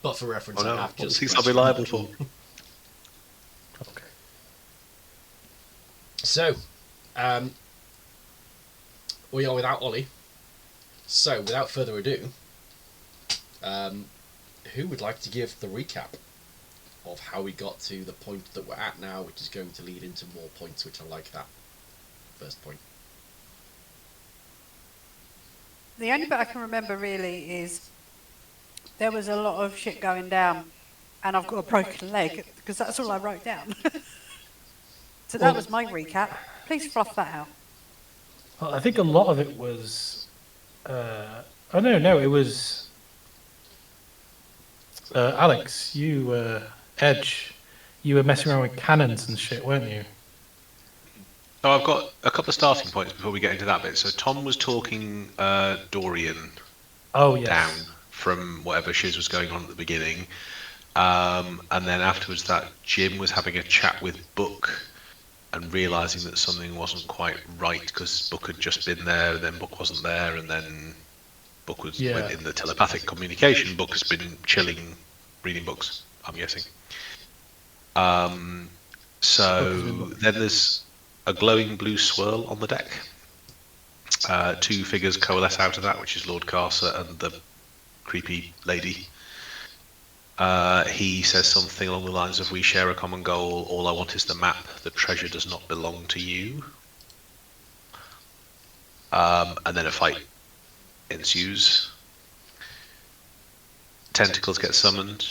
But for reference, Oh no, I have what just things I'll be liable for. Okay. So, we are without Ollie. So, without further ado, who would like to give the recap of how we got to the point that we're at now, which is going to lead into more points, which I like that first point. The only bit I can remember really is there was a lot of shit going down, and I've got a broken leg because that's all I wrote down. So that was my recap. Please fluff that out. Well, I think a lot of it was. No, it was. Alex, you, Edge, you were messing around with cannons and shit, weren't you? So I've got a couple of starting points before we get into that bit. So Tom was talking Dorian Oh, yes. down from whatever shiz was going on at the beginning. And then afterwards that Jim was having a chat with Book and realising that something wasn't quite right because Book had just been there and then Book wasn't there and then Book was went in the telepathic communication. Book has been chilling, reading books, I'm guessing. So then there's a glowing blue swirl on the deck. Two figures coalesce out of that, which is Lord Carcer and the creepy lady. He says something along the lines of, "We share a common goal. All I want is the map. The treasure does not belong to you." And then a fight ensues. Tentacles get summoned.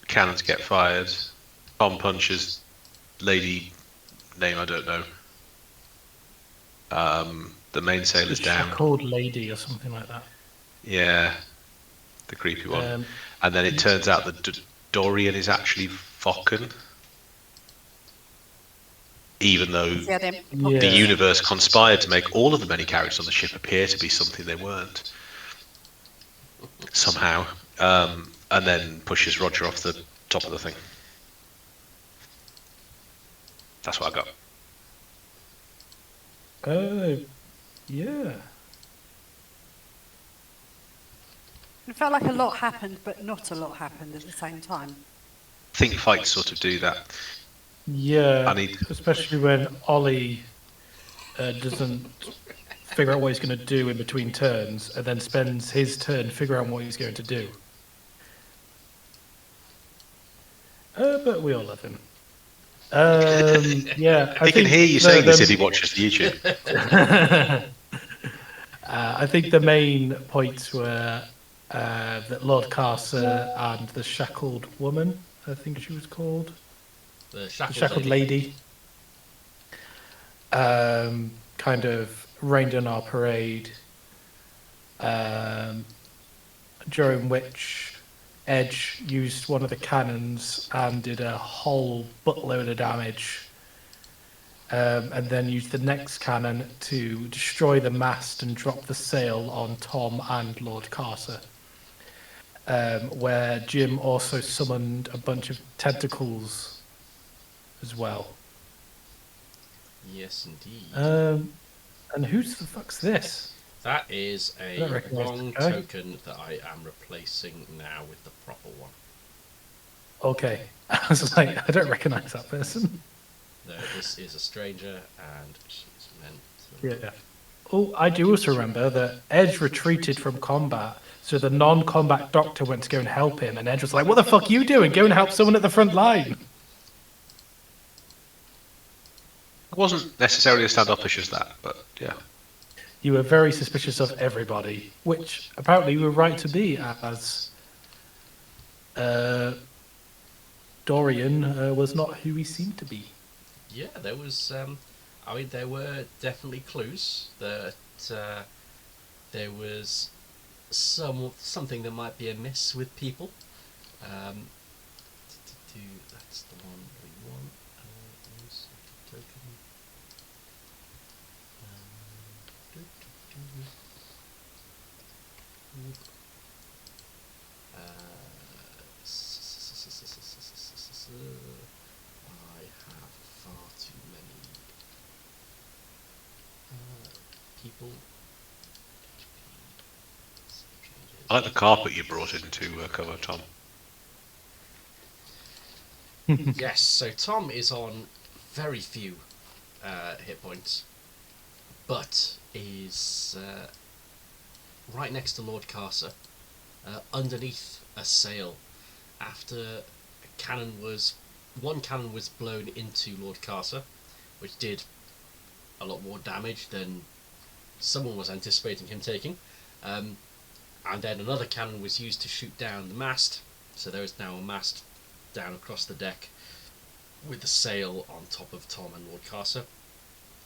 Cannons get fired. Tom punches lady name I don't know. The mainsail is down. Shackled lady or something like that. Yeah, the creepy one. And then it turns out that Dorian is actually Fokken. Even though the universe conspired to make all of the many characters on the ship appear to be something they weren't. Somehow. And then pushes Roger off the top of the thing. That's what I got. Yeah. It felt like a lot happened, but not a lot happened at the same time. I think fights sort of do that. Yeah, especially when Ollie doesn't figure out what he's going to do in between turns and then spends his turn figuring out what he's going to do. But we all love him. Yeah, he can hear you saying this if he watches the YouTube. I think the main points were that Lord Carcer and the shackled woman, I think she was called, The shackled lady, kind of rained on our parade, during which Edge used one of the cannons and did a whole buttload of damage, and then used the next cannon to destroy the mast and drop the sail on Tom and Lord Carcer, where Jim also summoned a bunch of tentacles as well. Yes, indeed. And who's the fuck's this? That is a wrong token that I am replacing now with the proper one. Okay. I was like, I don't recognise that person. No, this is a stranger, and she's meant to... Yeah. Oh, I do also remember that Edge retreated from combat, so the non-combat doctor went to go and help him, and Edge was like, "What the fuck are you doing? Go and help someone at the front line." It wasn't necessarily as standoffish as that, but yeah. You were very suspicious of everybody, which apparently you were right to be, as Dorian was not who he seemed to be. Yeah, there was... I mean, there were definitely clues that there was something that might be amiss with people. That's the one we want. Token. I have far too many people. I like the carpet you brought in to cover, Tom. Yes, so Tom is on very few hit points, but is right next to Lord Carcer, underneath a sail. After one cannon was blown into Lord Carcer, which did a lot more damage than someone was anticipating him taking. And then another cannon was used to shoot down the mast, so there is now a mast down across the deck with the sail on top of Tom and Lord Carcer,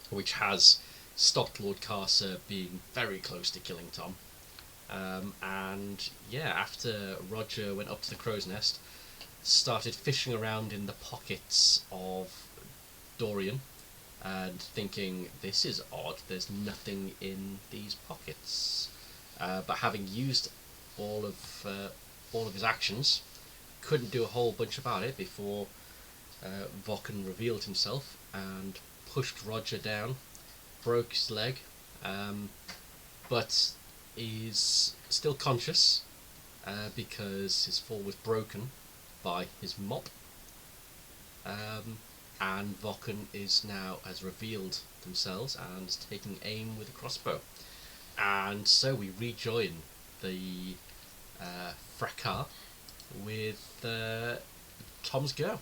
which has stopped Lord Carcer being very close to killing Tom. And yeah, after Roger went up to the crow's nest, started fishing around in the pockets of Dorian and thinking, this is odd, there's nothing in these pockets. But having used all of his actions, couldn't do a whole bunch about it before Vokken revealed himself and pushed Roger down, broke his leg, but is still conscious because his fall was broken by his mop. And Vokken has revealed themselves and is taking aim with a crossbow. And so we rejoin the fracas with Tom's go.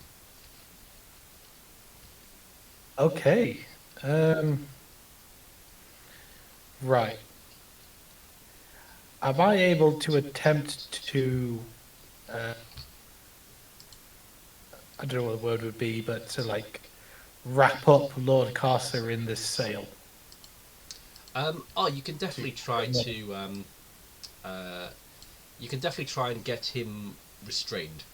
Okay. Right. Am I able to attempt to... I don't know what the word would be, but to wrap up Lord Carcer in this sail? You can definitely try to. You can definitely try and get him restrained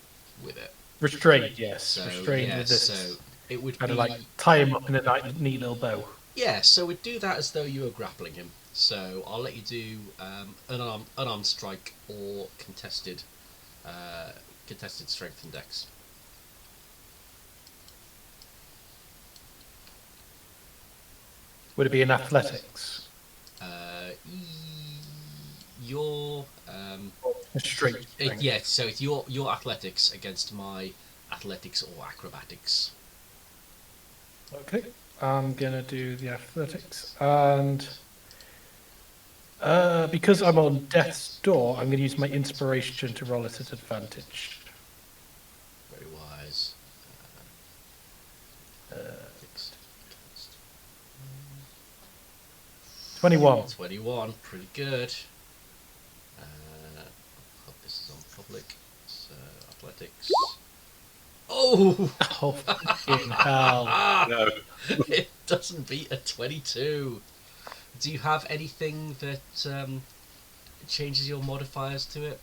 with it. Restrained, yes. So, Restrained yeah, with this. so it would kind be of tie him up in a neat little bow. Yeah, so we'd do that as though you were grappling him. So I'll let you do unarmed strike or contested strength and dex. Would it be in athletics? Your Straight strength. yeah. So it's your athletics against my athletics or acrobatics. Okay, I'm gonna do the athletics, and because I'm on death's door, I'm gonna use my inspiration to roll it at advantage. Very wise. 21. 21, pretty good. Hope this is on public. So, athletics. Oh! Oh, fucking hell. No. It doesn't beat a 22. Do you have anything that changes your modifiers to it?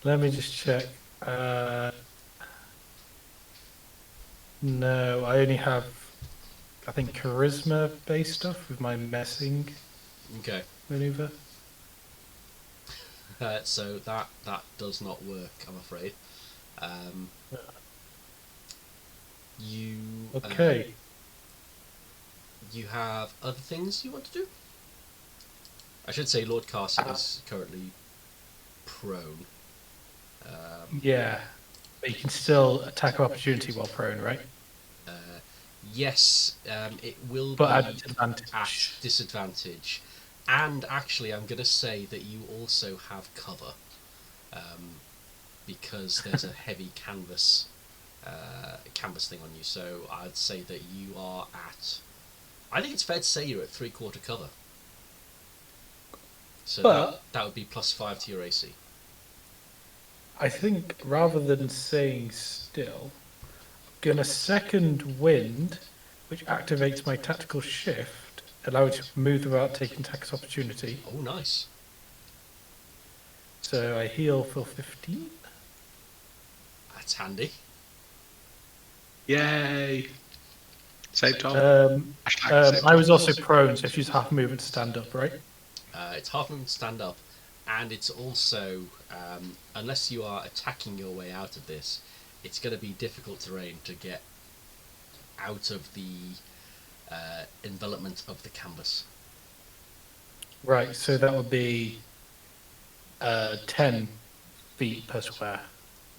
Let me just check. No, I only have, I think, charisma-based stuff with my messing Okay. maneuver. So that does not work, I'm afraid. You Okay. you have other things you want to do? I should say Lord Carson is currently prone. Yeah, but you can still attack of opportunity while prone, right? Yes, it will But be at disadvantage. at disadvantage. And actually, I'm going to say that you also have cover, because there's a heavy canvas thing on you. So I'd say that you are at. I think it's fair to say you're at 3/4 cover. So But- that would be +5 to your AC. I think rather than staying still, I'm gonna second wind, which activates my tactical shift, allow it to move without taking tax opportunity. Oh, nice. So I heal for 15. That's handy. Yay! Save Tom. I was also prone, so if she's half movement to stand up, right? It's half movement to stand up, and it's also, unless you are attacking your way out of this, it's going to be difficult terrain to get out of the envelopment of the canvas. Right, so that would be 10 feet per square.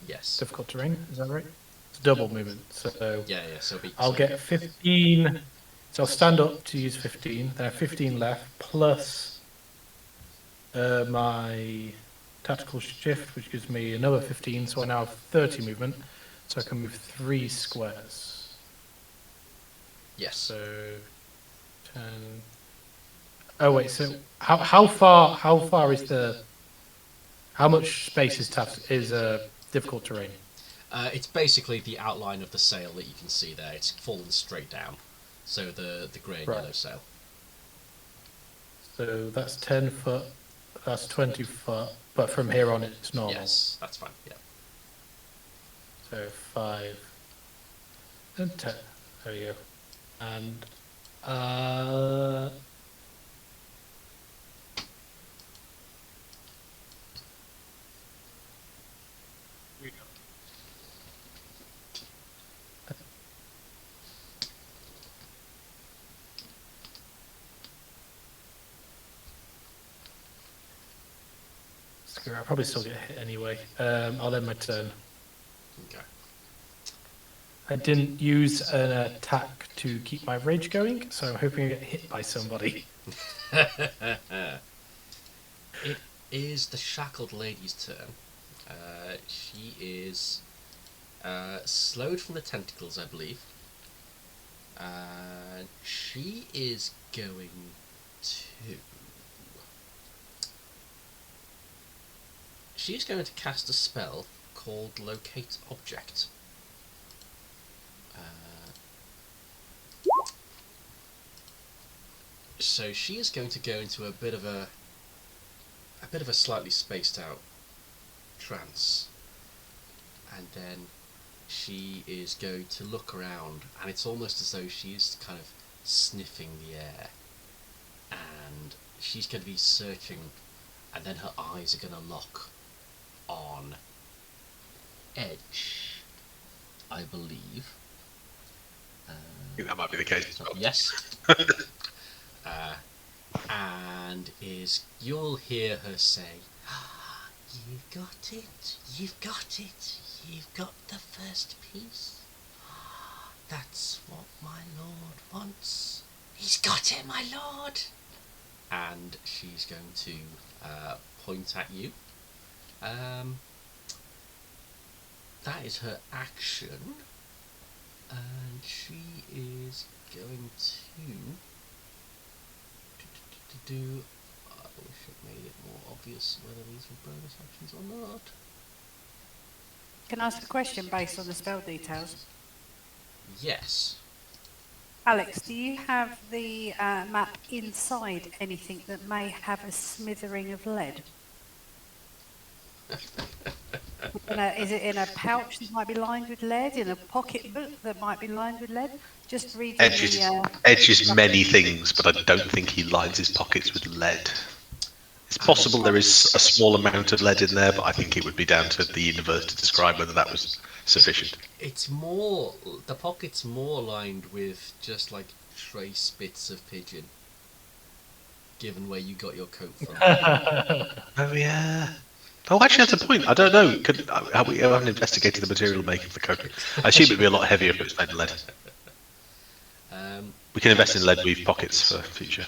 Yes. Difficult terrain, is that right? It's double movement, so Yeah. So I'll get 15. So I'll stand up to use 15. Then I have 15 left, plus my tactical shift, which gives me another 15. So I now have 30 movement, so I can move 3 squares. Yes. So 10. Oh wait, so how far is the how much space is difficult terrain? It's basically the outline of the sail that you can see there. It's fallen straight down. So the grey and Right. yellow sail. So that's 10 foot, that's 20 foot, but from here on it's normal. Yes, that's fine. Yeah. So 5 and 10. There you go. And I'll probably still get hit anyway. I'll end my turn. Okay. I didn't use an attack to keep my rage going, so I'm hoping I get hit by somebody. It is the shackled lady's turn. She is slowed from the tentacles, I believe. And she is going to... She's going to cast a spell called Locate Object. So she is going to go into a bit of a slightly spaced out trance, and then she is going to look around, and it's almost as though she's kind of sniffing the air, and she's going to be searching, and then her eyes are going to lock on Edge, I believe. I think that might be the case as well. Yes. And you'll hear her say, "You've got it, you've got it, you've got the first piece. That's what my lord wants. He's got it, my lord." And she's going to point at you. That is her action, and she is going to do. I wish it made it more obvious whether these were bonus actions or not. Can I ask a question based on the spell details? Yes. Alex, do you have the map inside anything that may have a smithering of lead? Is it in a pouch that might be lined with lead? In a pocketbook that might be lined with lead? Just reading Edge is many things, but I don't think he lines his pockets with lead. It's possible there is a small amount of lead in there, but I think it would be down to the universe to describe whether that was sufficient. It's more, the pocket's more lined with just like trace bits of pigeon, given where you got your coat from. Oh yeah. Oh, actually, that's a point. I don't know. We haven't investigated the material making the coat. I assume it'd be a lot heavier if it was made of lead. We can invest in lead weave pockets for future.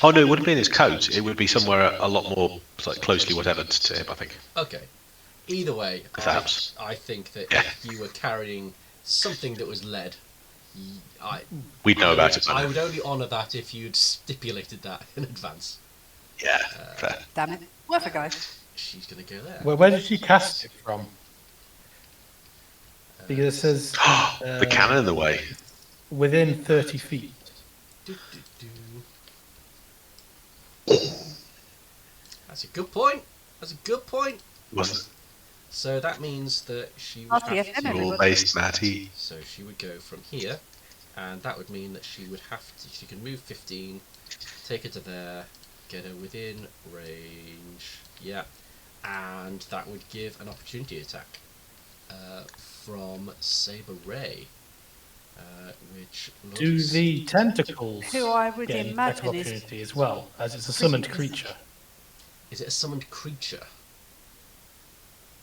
Oh no, it wouldn't be in his coat. It would be somewhere a lot more like closely whatever to him, I think. Okay. Either way, Perhaps. I think that if you were carrying something that was lead, we'd know about it. I would only honour that if you'd stipulated that in advance. Yeah, fair. Damn it. Worth a go. She's going to go there. Well, where did she cast it from? Because it says the cannon in the way. Within 30 feet. That's a good point. That's a good point. Wasn't it? So that means that she would have to... Rule-based, Matty. So she would go from here, and that would mean that she would have to... She can move 15, take her to there, get her within range. Yeah. And that would give an opportunity attack from Saber Ray, which do the tentacles who I would get imagine opportunity as well, as it's a summoned creature? Is it a summoned creature?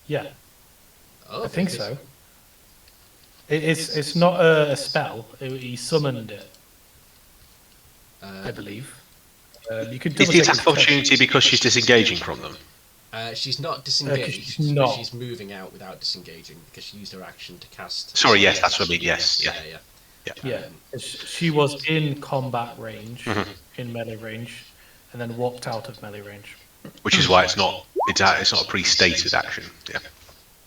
Yeah, Oh, I think so. It's not a spell. He summoned it, I believe. You could Is double the check attack his of opportunity because she's disengaging from them? She's not 'cause disengaged, she's but not. she's moving out without disengaging because she used her action to cast. Sorry, yes, that's what I mean. Yes, Yeah, yeah. yeah. Yeah, she was in combat range, Mhm. in melee range, and then walked out of melee range. Which is why it's not a pre-stated action. Yeah,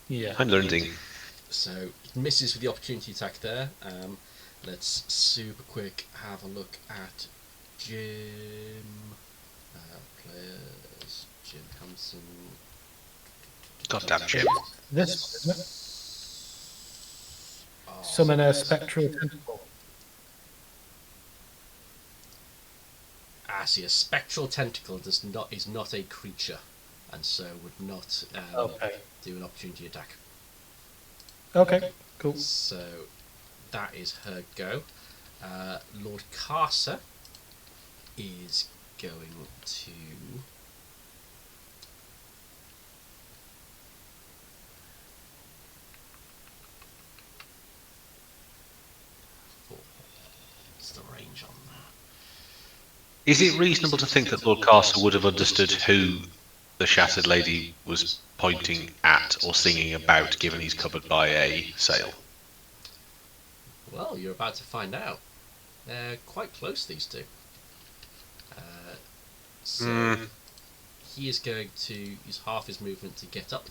Yeah. I'm learning. So misses with the opportunity attack there. Let's super quick have a look at Jim. Players Jim Hansen. Goddamn Jim. This, isn't it? Oh, Summon a spectral tentacle. see, a spectral tentacle is not a creature, and so would not Okay. do an opportunity attack. Okay, cool. So that is her go. Lord Carcer is going to. What's the range on that? Is it reasonable to think that Lord Castle would have understood who the Shattered Lady was pointing at or singing about, given he's covered by a sail? Well, you're about to find out. They're quite close, these two. So he is going to use half his movement to get up.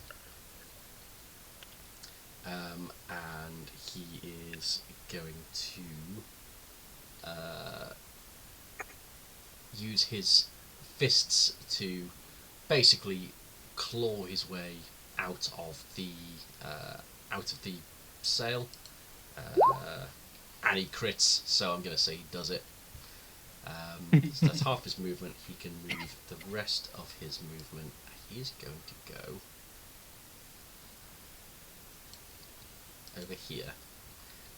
And he is going to use his fists to basically claw his way out of the sail, and he crits. So I'm going to say he does it. So that's half his movement. He can move the rest of his movement. He is going to go over here,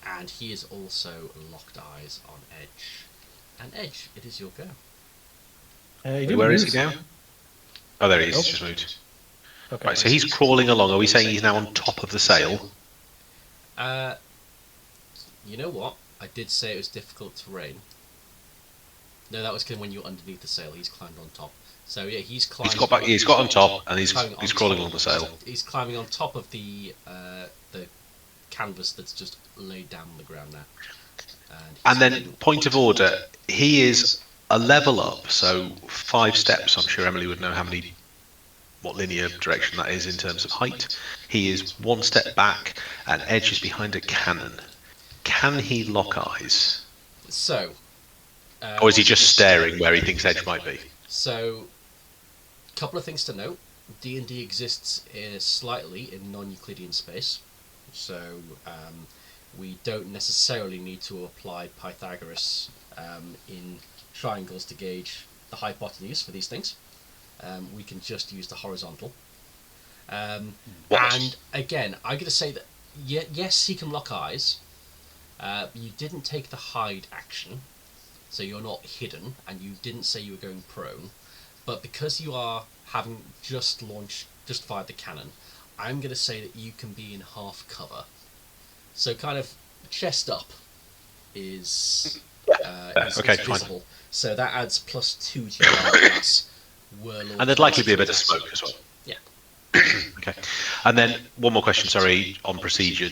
and he is also locked eyes on Edge. And Edge, it is your go. Where is he now? Oh, there he is. Oh. He's just moved. Okay. Right, so he's crawling along. Are we saying he's now on top of the sail? You know what? I did say it was difficult terrain. No, that was when you were underneath the sail. He's climbed on top. So yeah, he's climbed. He's got on top, and he's climbing on crawling top. along the sail. He's climbing on top of the canvas that's just laid down on the ground now. And then, point of order, he is a level up, so 5 steps. I'm sure Emily would know what linear direction that is in terms of height. He is 1 step back, and Edge is behind a cannon. Can he lock eyes? So. Or is he just staring where he thinks Edge might be? So, a couple of things to note. D&D exists slightly in non-Euclidean space. So, we don't necessarily need to apply Pythagoras in triangles to gauge the hypotenuse for these things. We can just use the horizontal. And again, I'm going to say that yes, he can lock eyes. You didn't take the hide action, so you're not hidden, and you didn't say you were going prone. But because you are having just fired the cannon, I'm going to say that you can be in half cover. So kind of chest up is visible. Fine. So that adds +2 to your armor class. And there'd likely be a bit of smoke as well. Yeah. Okay. And then one more question, sorry, on procedure.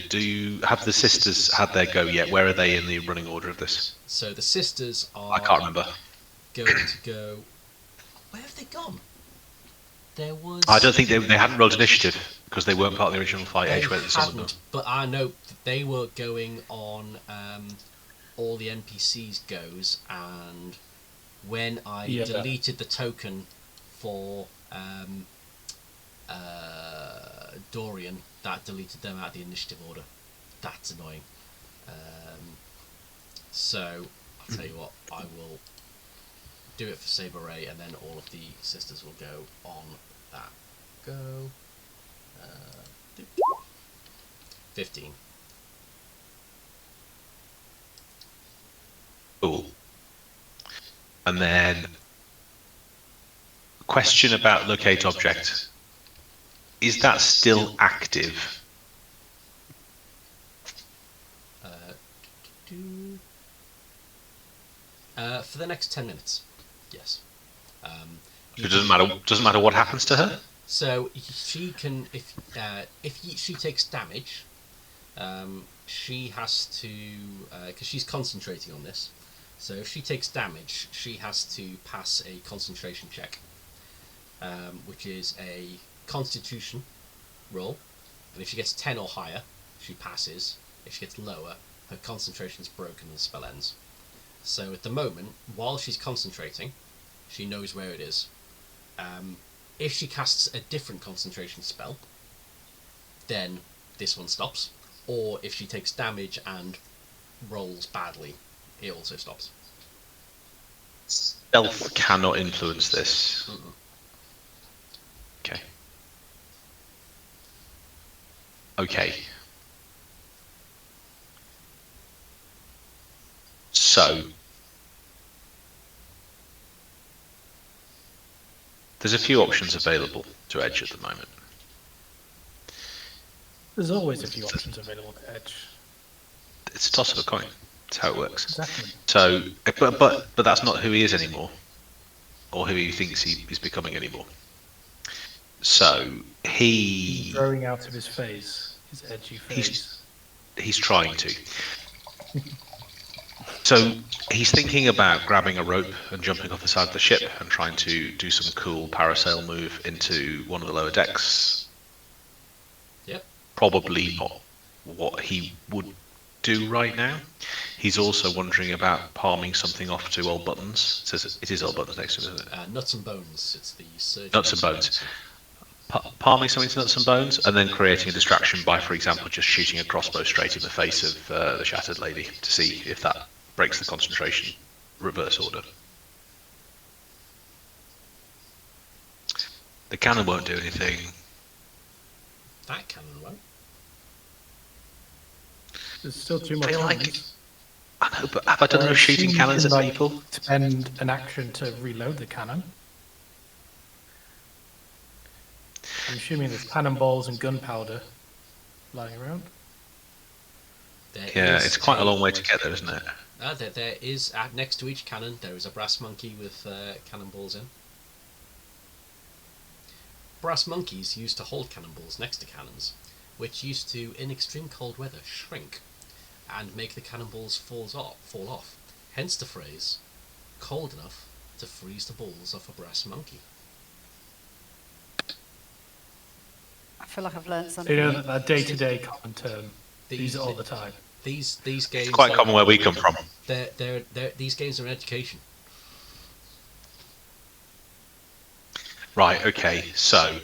Have the sisters had their go yet? Where are they in the running order of this? So the sisters are... I can't remember. Going to go... Where have they gone? There was... I don't think they hadn't rolled initiative because they weren't part of the original fight. Edge went to them. But I know they were going on all the NPCs goes, and when I deleted the token for Dorian, that deleted them out of the initiative order. That's annoying. So I'll tell you what, I will do it for Saber Ray, and then all of the sisters will go on that go. 15. Cool. And then question about locate object. Is that still active? For the next 10 minutes, yes. It doesn't matter what happens to her? So she can, if she takes damage, she has to, because she's concentrating on this. So if she takes damage, she has to pass a concentration check, which is a Constitution roll, and if she gets 10 or higher, she passes. If she gets lower, her concentration is broken and the spell ends. So at the moment, while she's concentrating, she knows where it is. If she casts a different concentration spell, then this one stops. Or if she takes damage and rolls badly, it also stops. Stealth cannot influence this. Mm-mm. Okay. Okay. So, there's a few options available to Edge at the moment. There's always a few options available to Edge. It's a toss of a coin. That's how it works. Exactly. So, but that's not who he is anymore, or who he thinks he is becoming anymore. So He's growing out of his phase, his edgy phase. He's trying to. So he's thinking about grabbing a rope and jumping off the side of the ship and trying to do some cool parasail move into one of the lower decks. Yep. Probably not what he would do right now. He's also wondering about palming something off to Old Buttons. It is Old Buttons next to him, isn't it? Nuts and Bones. It's the surgeon. Nuts and Bones. Palming something to Nuts and Bones, and then creating a distraction by, for example, just shooting a crossbow straight in the face of the Shattered Lady to see if that breaks the concentration reverse order. The cannon won't do anything. That cannon won't. There's still too much. I know, but have I done enough shooting cannons at people? Spend an action to reload the cannon. I'm assuming there's cannonballs and gunpowder lying around. It's quite a long way to get there, isn't it? There is, next to each cannon, there is a brass monkey with cannonballs in. Brass monkeys used to hold cannonballs next to cannons, which used to, in extreme cold weather, shrink and make the cannonballs fall off. Hence the phrase, cold enough to freeze the balls off a brass monkey. I feel like I've learned something. You know that day-to-day common term. These all the time. These games. It's quite common where we come from. These games are an education. Right. Okay. So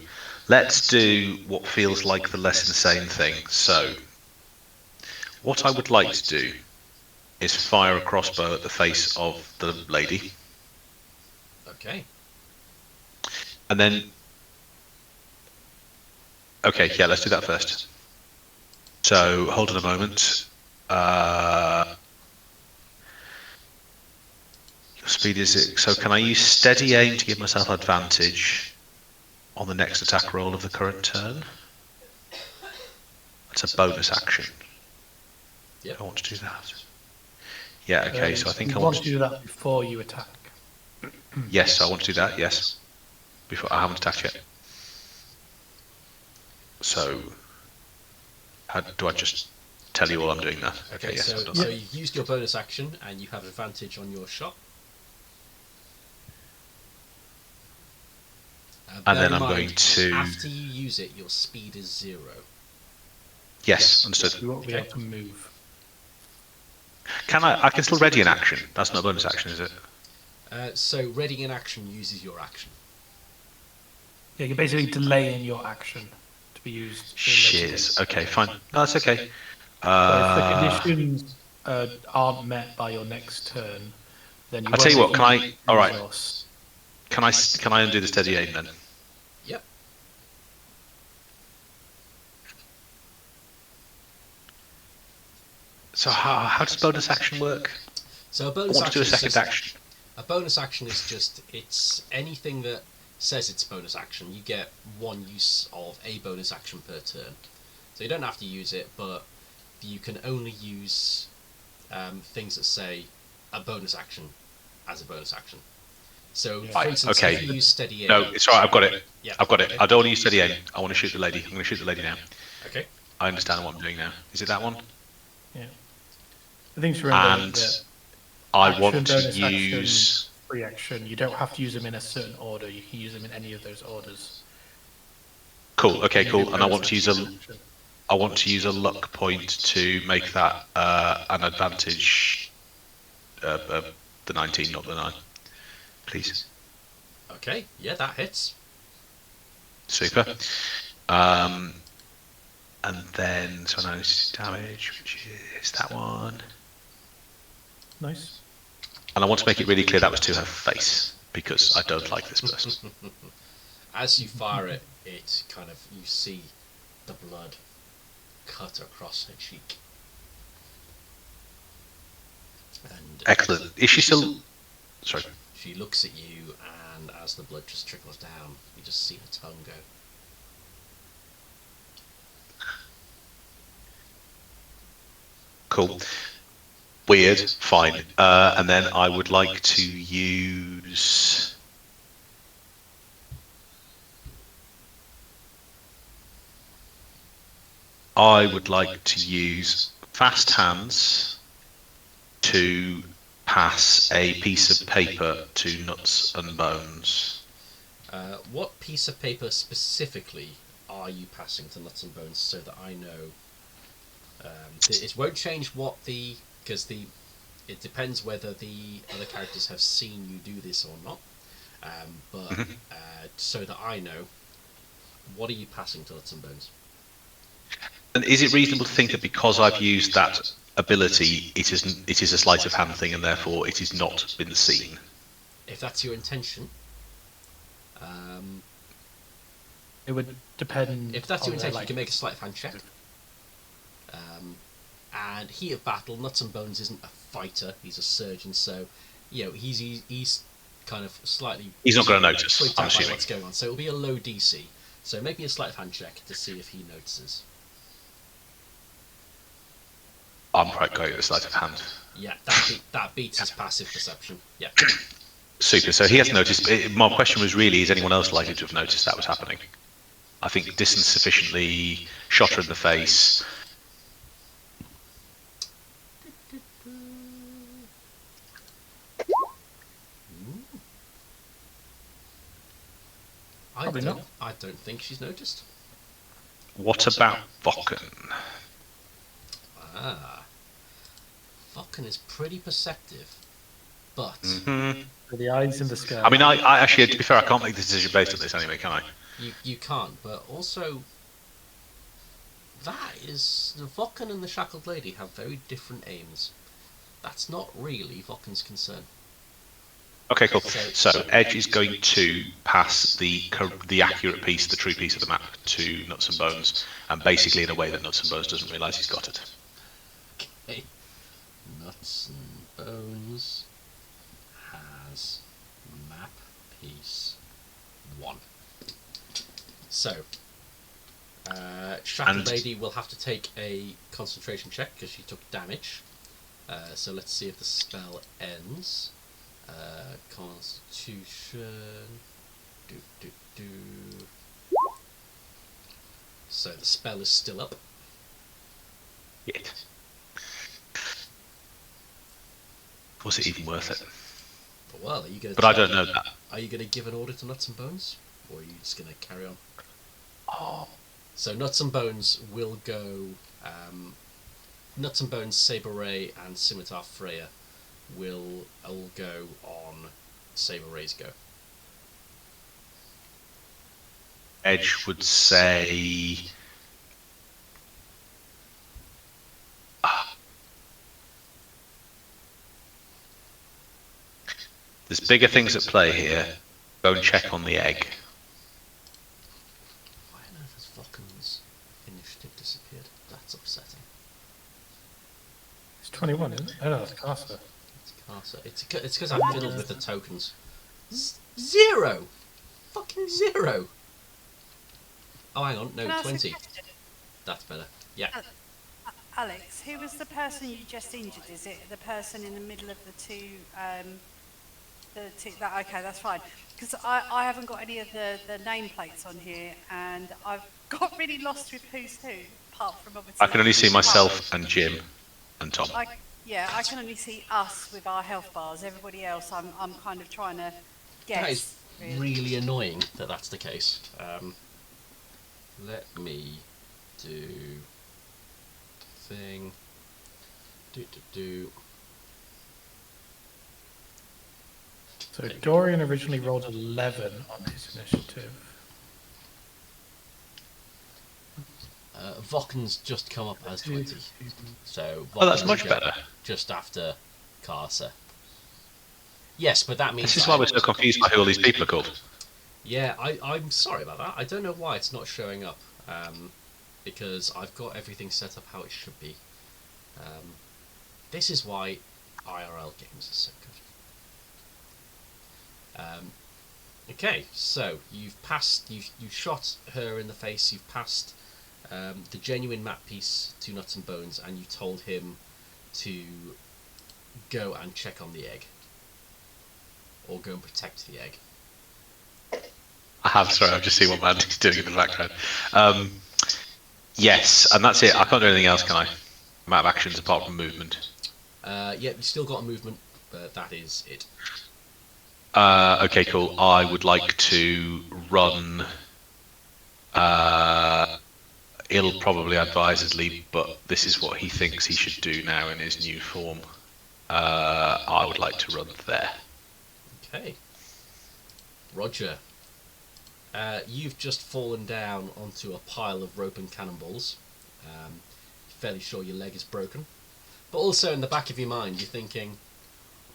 let's do what feels like the less insane thing. So what I would like to do is fire a crossbow at the face of the lady. Okay. And then. Okay. Yeah. Let's do that first. So hold on a moment. Your speed is it? So can I use steady aim to give myself advantage on the next attack roll of the current turn? That's a bonus action. Yep. I want to do that. Yeah. Okay. So I think I want to do that before you attack. Yes, I want to do that. Yes. Before I haven't attacked yet. So. How do I just tell you all I'm doing now? Okay, yes, so you used your bonus action and you have advantage on your shot. And then I'm going to. After you use it, your speed is 0. Yes, understood. You won't be able to move. Can I can still ready an action. That's not a bonus action, is it? So readying an action uses your action. Yeah, you're basically delaying your action to be used. Shiz. Okay, fine. No, that's okay. But if the conditions aren't met by your next turn, then you. I'll tell you what. Can I? All right. Resource. Can I undo the steady aim then? Yep. So how does bonus action work? So a bonus I want to do a second action. A bonus action is just, it's anything that says it's bonus action, you get one use of a bonus action per turn. So you don't have to use it, but you can only use things that say a bonus action as a bonus action. So, for instance, okay. if you use steady aim... No, it's all right, I've got it. Yeah, I've got it. okay. I don't want to use steady aim. I want to shoot the lady. I'm going to shoot the lady now. Okay. I understand what I'm doing now. Is it that one? Yeah. The thing to remember And that I action, want to bonus use... action, free action. You don't have to use them in a certain order. You can use them in any of those orders. Cool. Okay, cool. And I want to use a... Action. I want to use a luck point to make that an advantage. The 19, not the 9. Please. Okay, yeah, that hits. Super. And then, so now it's damage, which is that one. Nice. And I want to make it really clear that was to her face, because I don't like this person. As you fire it, it kind of, you see the blood cut across her cheek. And Excellent. Is she still... Sorry. she looks at you, and as the blood just trickles down, you just see her tongue go. Cool. Weird. Fine. And then I would like to use... I would like to use fast hands to pass a piece of paper to Nuts and Bones. What piece of paper specifically are you passing to Nuts and Bones so that I know? It won't change what the... because it depends whether the other characters have seen you do this or not. But so that I know, what are you passing to Nuts and Bones? And is it reasonable to think that because I've used that ability, it is a sleight of hand thing, and therefore it has not been seen? If that's your intention. It would depend. If that's your on intention, their, you can make a sleight of hand check. And Heat of Battle, Nuts and Bones isn't a fighter; he's a surgeon. So, you know, he's kind of slightly... He's not going to notice, freaked I'm out by assuming. what's going on. So it'll be a low DC. So make me a sleight of hand check to see if he notices. I'm quite great at the sleight of hand. Yeah, that beats his passive perception. Yeah. Super. So he has noticed. My question was really, is anyone else likely to have noticed that was happening? I think distance sufficiently, shot her in the face. Probably not. I don't think she's noticed. What about Vokken? Ah. Vulcan is pretty perceptive. But... With the eyes in the sky. I mean, I actually, to be fair, I can't make the decision based on this anyway, can I? You can't, but also... That is... The Vulcan and the Shackled Lady have very different aims. That's not really Vulcan's concern. Okay, cool. So Edge is going to pass the accurate piece, the true piece of the map, to Nuts and Bones, and basically in a way that Nuts and Bones doesn't realise he's got it. Okay. Nuts and Bones has map piece 1. So, Shackled Lady will have to take a concentration check because she took damage. So let's see if the spell ends. Constitution. So the spell is still up. Yet. Was it even worth it? Well, are you going? But I don't know that. Are you going to give an order to Nuts and Bones, or are you just going to carry on? Oh. So Nuts and Bones will go. Nuts and Bones, Saber Ray, and Scimitar Freya will all go on Saber Ray's go. Edge would say... There's bigger things at play here. Go and check on the egg. Why on earth has Vulcan's initiative disappeared? That's upsetting. It's 21, isn't it? Oh no, that's Casa. It's Carter. It's because I fiddled with the tokens. 0! fucking 0. Oh, hang on, no, Can I ask a 20. question? That's better. Yeah. Alex, who was the person you just injured? Is it the person in the middle of the two? Okay, that's fine. Because I haven't got any of the nameplates on here, and I've got really lost with who's who, apart from I obviously. can only see myself and Jim and Tom. I can only see us with our health bars. Everybody else, I'm kind of trying to That is guess. really annoying that that's the case. Let me do the thing. So Dorian originally rolled 11 on his initiative. Voken's just come up as 20. So Oh, that's Vokken much will go better. just after Carcer. Yes, but that means This is why we're so confused by who all these people are called. Yeah, I'm sorry about that. I don't know why it's not showing up. Because I've got everything set up how it should be. This is why IRL games are so good. Okay, so you've shot her in the face. You've passed the genuine map piece to Nuts and Bones, and you told him to go and check on the egg, or go and protect the egg. I have, sorry, I've just seen what Mandy's doing in the background. Yes, and that's it. I can't do anything else, can I? I'm out of actions apart from movement. Yeah, you've still got a movement, but that is it. Okay, cool. I would like to run ill-advisedly, but this is what he thinks he should do now in his new form. I would like to run there. Okay. Roger. You've just fallen down onto a pile of rope and cannonballs. Fairly sure your leg is broken. But also in the back of your mind, you're thinking,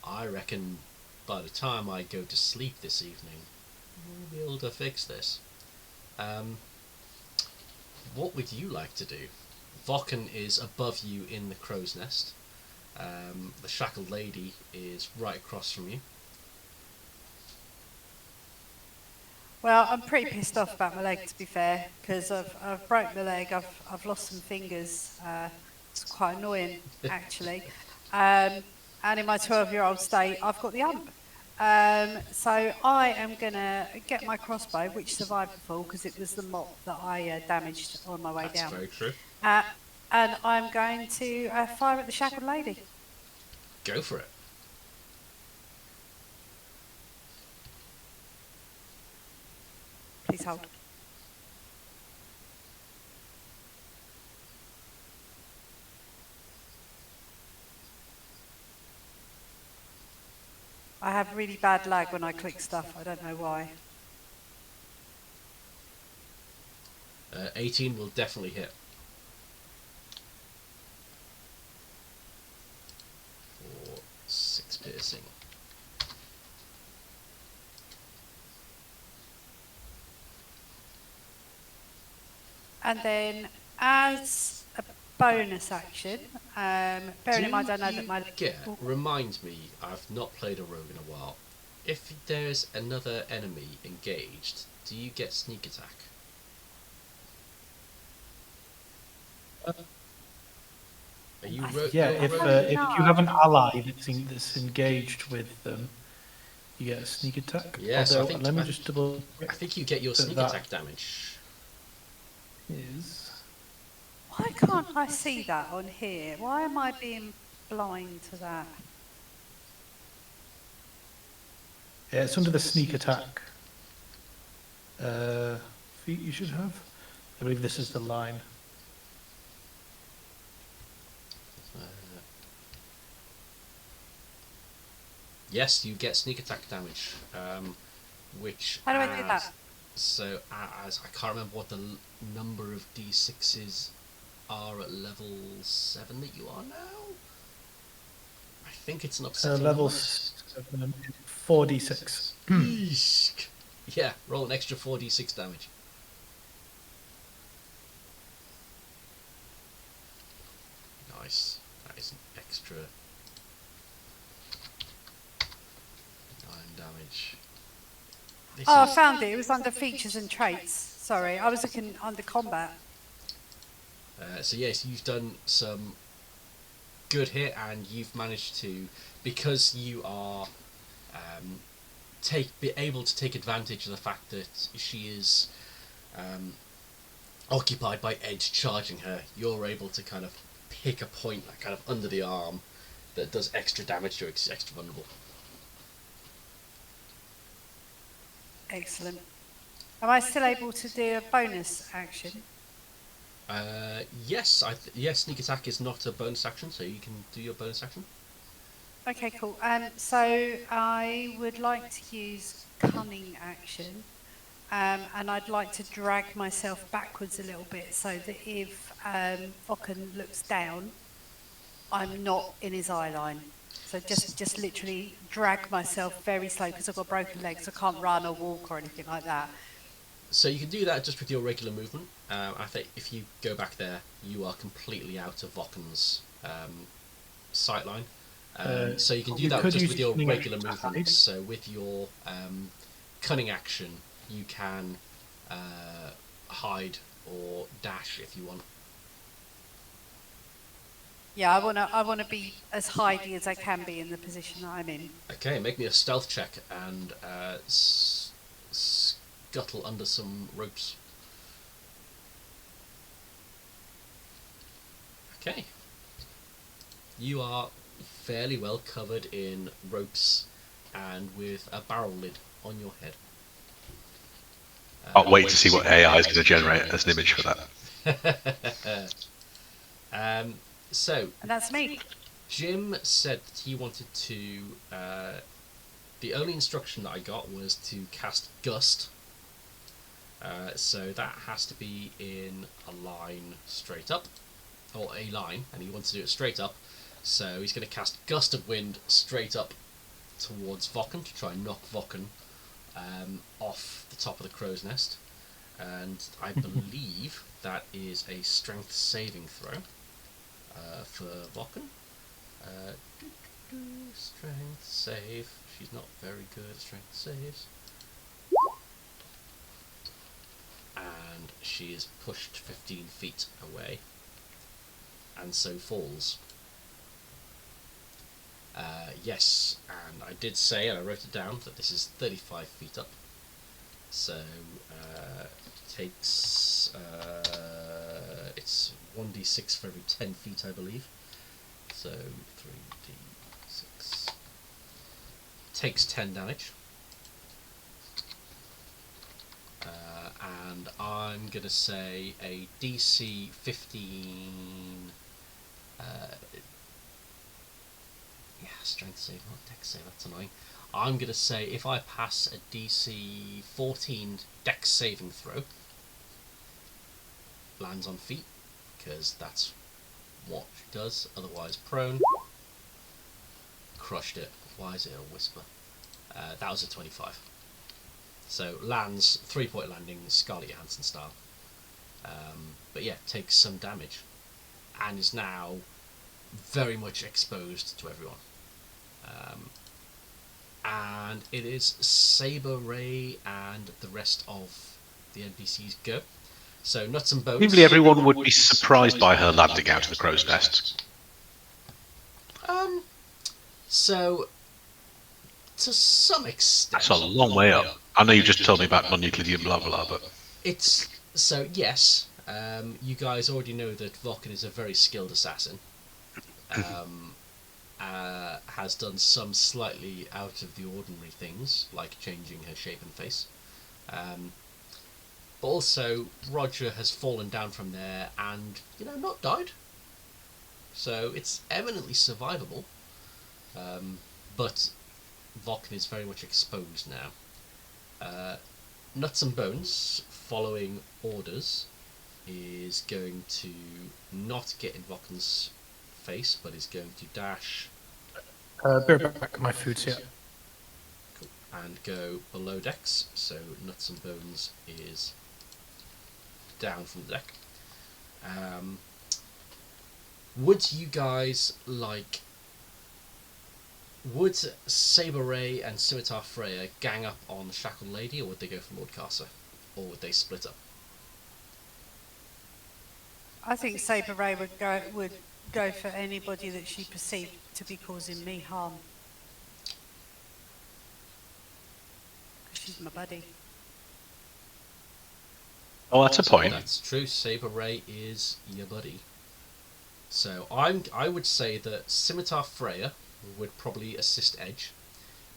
I reckon by the time I go to sleep this evening, we'll be able to fix this. What would you like to do? Vokken is above you in the crow's nest. The shackled lady is right across from you. Well, I'm pretty pissed off about my leg, to be fair, because I've broke my leg. I've lost some fingers. It's quite annoying, actually. And in my 12-year-old state, I've got the ump. So I am going to get my crossbow, which survived the fall because it was the mop that I damaged on my way That's down. very true. And I'm going to fire at the shackled lady. Go for it. Please hold. I have really bad lag when I click stuff. I don't know why. 18 will definitely hit. For 6 piercing. And then, as a bonus action, bearing in mind I know that my... Remind me, I've not played a rogue in a while. If there's another enemy engaged, do you get sneak attack? Are you if you have an ally that's engaged with them, you get a sneak attack. Yes, although, let me just double. I think you get your sneak attack damage. Is. Why can't I see that on here? Why am I being blind to that? Yeah, it's under the sneak attack feat you should have. I believe this is the line. Yes, you get sneak attack damage, which... How do I do that? So, as I can't remember what the number of d6s are at level 7 that you are now? I think it's an upsetting Level number. 4d6. Eesh. Yeah, roll an extra 4d6 damage. Nice. That is an extra 9 damage. Oh, I found it. It was under features and traits. Sorry, I was looking under combat. So yes, you've done some good here, and you've managed to, because you are be able to take advantage of the fact that she is occupied by Edge charging her. You're able to kind of pick a point like kind of under the arm that does extra damage to her, 'cause it's extra vulnerable. Excellent. Am I still able to do a bonus action? Yes, yes. Sneak attack is not a bonus action, so you can do your bonus action. Okay, cool. So I would like to use cunning action, and I'd like to drag myself backwards a little bit so that if Ocken looks down, I'm not in his eye line. So just literally drag myself very slow because I've got broken legs. I can't run or walk or anything like that. So you can do that just with your regular movement. I think if you go back there, you are completely out of Vocken's sight line. So you can do that just with your regular movement. So with your cunning action, you can hide or dash if you want. Yeah, I wanna be as hidey as I can be in the position that I'm in. Okay, make me a stealth check and scuttle under some ropes. Okay. You are fairly well covered in ropes and with a barrel lid on your head. I'll wait to see what AI is going to generate as an image for that. So, And that's me. Jim said that he wanted to. The only instruction that I got was to cast Gust. So that has to be in a line straight up, or a line, and he wants to do it straight up. So he's going to cast Gust of Wind straight up towards Vokken to try and knock Vokken off the top of the crow's nest. And I believe that is a strength saving throw for Vokken. Strength save. She's not very good at strength saves. And she is pushed 15 feet away. And so falls. Yes, and I did say, and I wrote it down, that this is 35 feet up. So takes it's 1d6 for every 10 feet, I believe. So 3d6 takes 10 damage. And I'm gonna say a DC 15. Yeah, strength save, not dex save. That's annoying. I'm gonna say if I pass a DC 14 dex saving throw, lands on feet, because that's what she does. Otherwise, prone. Crushed it. Why is it a whisper? That was a 25. So lands, 3-point landing, Scarlett Johansson style. But yeah, takes some damage, and is now very much exposed to everyone. And it is Saber, Ray, and the rest of the NPCs go. So Nuts and Bones. Presumably everyone would be surprised by her landing out of the crow's nest. So to some extent, That's a long way up. I know you just told me about non-Euclidean blah blah, but it's so yes. You guys already know that Vokken is a very skilled assassin. Has done some slightly out of the ordinary things, like changing her shape and face. But also, Roger has fallen down from there and, not died. So it's eminently survivable. But Vokken is very much exposed now. Nuts and Bones, following orders, is going to not get in Vokken's face, but is going to dash. Bear back, my food's here. Cool. And go below decks, so Nuts and Bones is down from the deck. Would you guys like would Saber Ray and Scimitar Freya gang up on the Shackled Lady, or would they go for Lord Carcer? Or would they split up? I think Saber Ray would go for anybody that she perceived to be causing me harm. 'Cause she's my buddy. Oh, that's a point. That's true. Saber Ray is your buddy. So I would say that Scimitar Freya would probably assist Edge.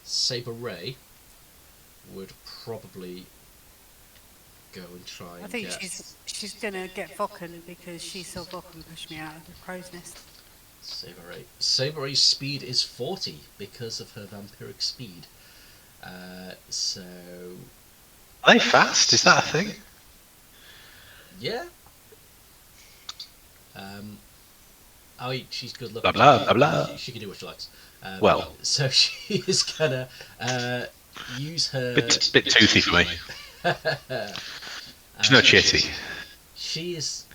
Saber Ray would probably go and try and I think get she's gonna get Vokken because she saw Vokken push me out of the crow's nest. Saber Ray. Saber Ray's speed is 40 because of her vampiric speed. So Are they fast? Is that a thing? yeah. She's good looking. Blah, blah, blah, blah. She can do what she likes. Well. So she is gonna use her. Bit toothy for me. She's not chitty. She is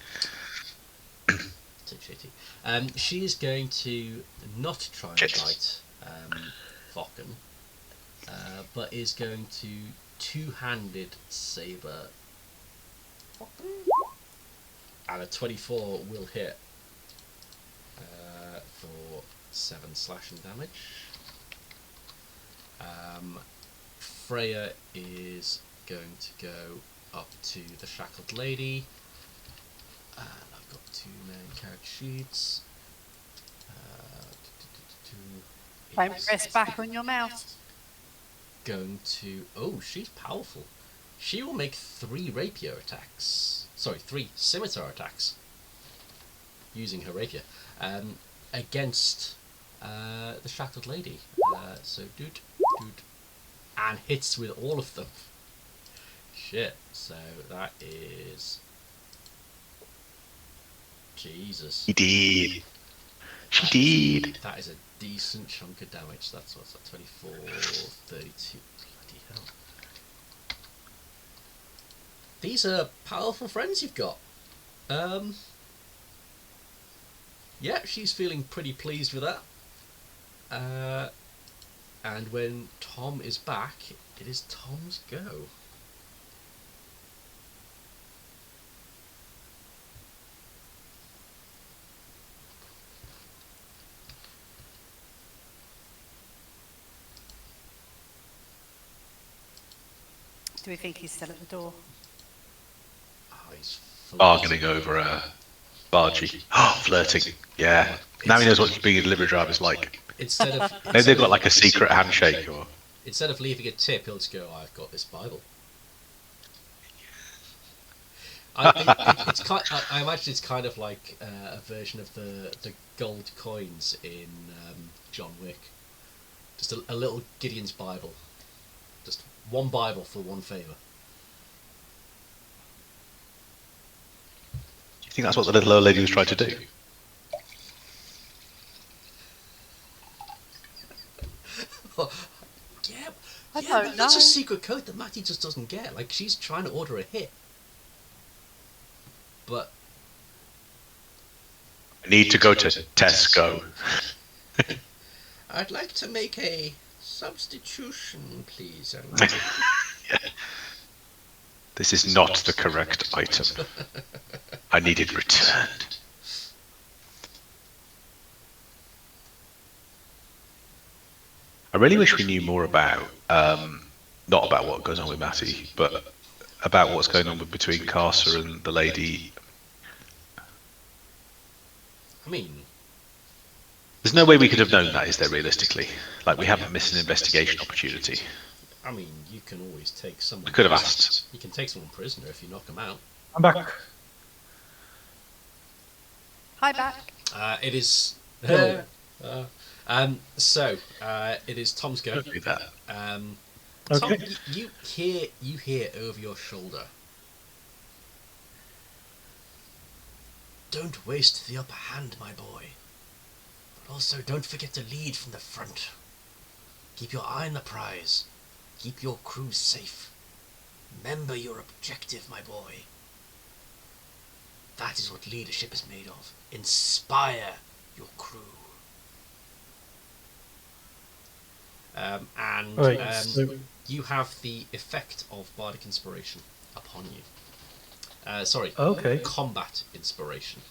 too shitty. She is going to not try and fight Vokken, but is going to two-handed saber Vokken, and a 24 will hit for 7 slashing damage. Freya is going to go up to the Shackled Lady, and I've got 2 main character sheets. Don't press back on your mouse. Going to... Oh, she's powerful. She will make 3 rapier attacks. Sorry, 3 scimitar attacks. Using her rapier. Against the Shackled Lady. So, dude. And hits with all of them. Shit. So, that is... Jesus. She did. She did. That is a decent chunk of damage. That's what's that, 24, 32. Bloody hell. These are powerful friends you've got. Yeah, she's feeling pretty pleased with that. And when Tom is back, it is Tom's go. Do we think he's still at the door? Oh, he's Bargaining over a bargee. Oh, flirting. Yeah. Now he knows what being a delivery driver is like. Instead of Maybe they've got like a secret handshake or... instead of leaving a tip, he'll just go, "I've got this Bible." I imagine it's kind of like a version of the gold coins in John Wick. Just a little Gideon's Bible. Just one Bible for one favour. Do you think that's what the little old lady was trying to do? Yeah, I yeah, don't that's know. a secret code that Matty just doesn't get. Like, she's trying to order a hit. But I need to go to Tesco. I'd like to make a substitution, please. Yeah. This is not the correct item. I need it returned. I really wish we knew more about, not about what goes on with Matty, but about what's going on between Carcer and the lady. I mean, There's no way we could have known that, is there, realistically? Like, we haven't missed an investigation opportunity. you can always take someone. We could have asked. You can take someone prisoner if you knock them out. I'm back. Hi, back. It is. Hello. It is Tom's go. Don't do that. Tom, Okay. you hear over your shoulder. Don't waste the upper hand, my boy. But also, don't forget to lead from the front. Keep your eye on the prize. Keep your crew safe. Remember your objective, my boy. That is what leadership is made of. Inspire your crew. And Right, so you have the effect of bardic inspiration upon you. Sorry, okay, combat inspiration.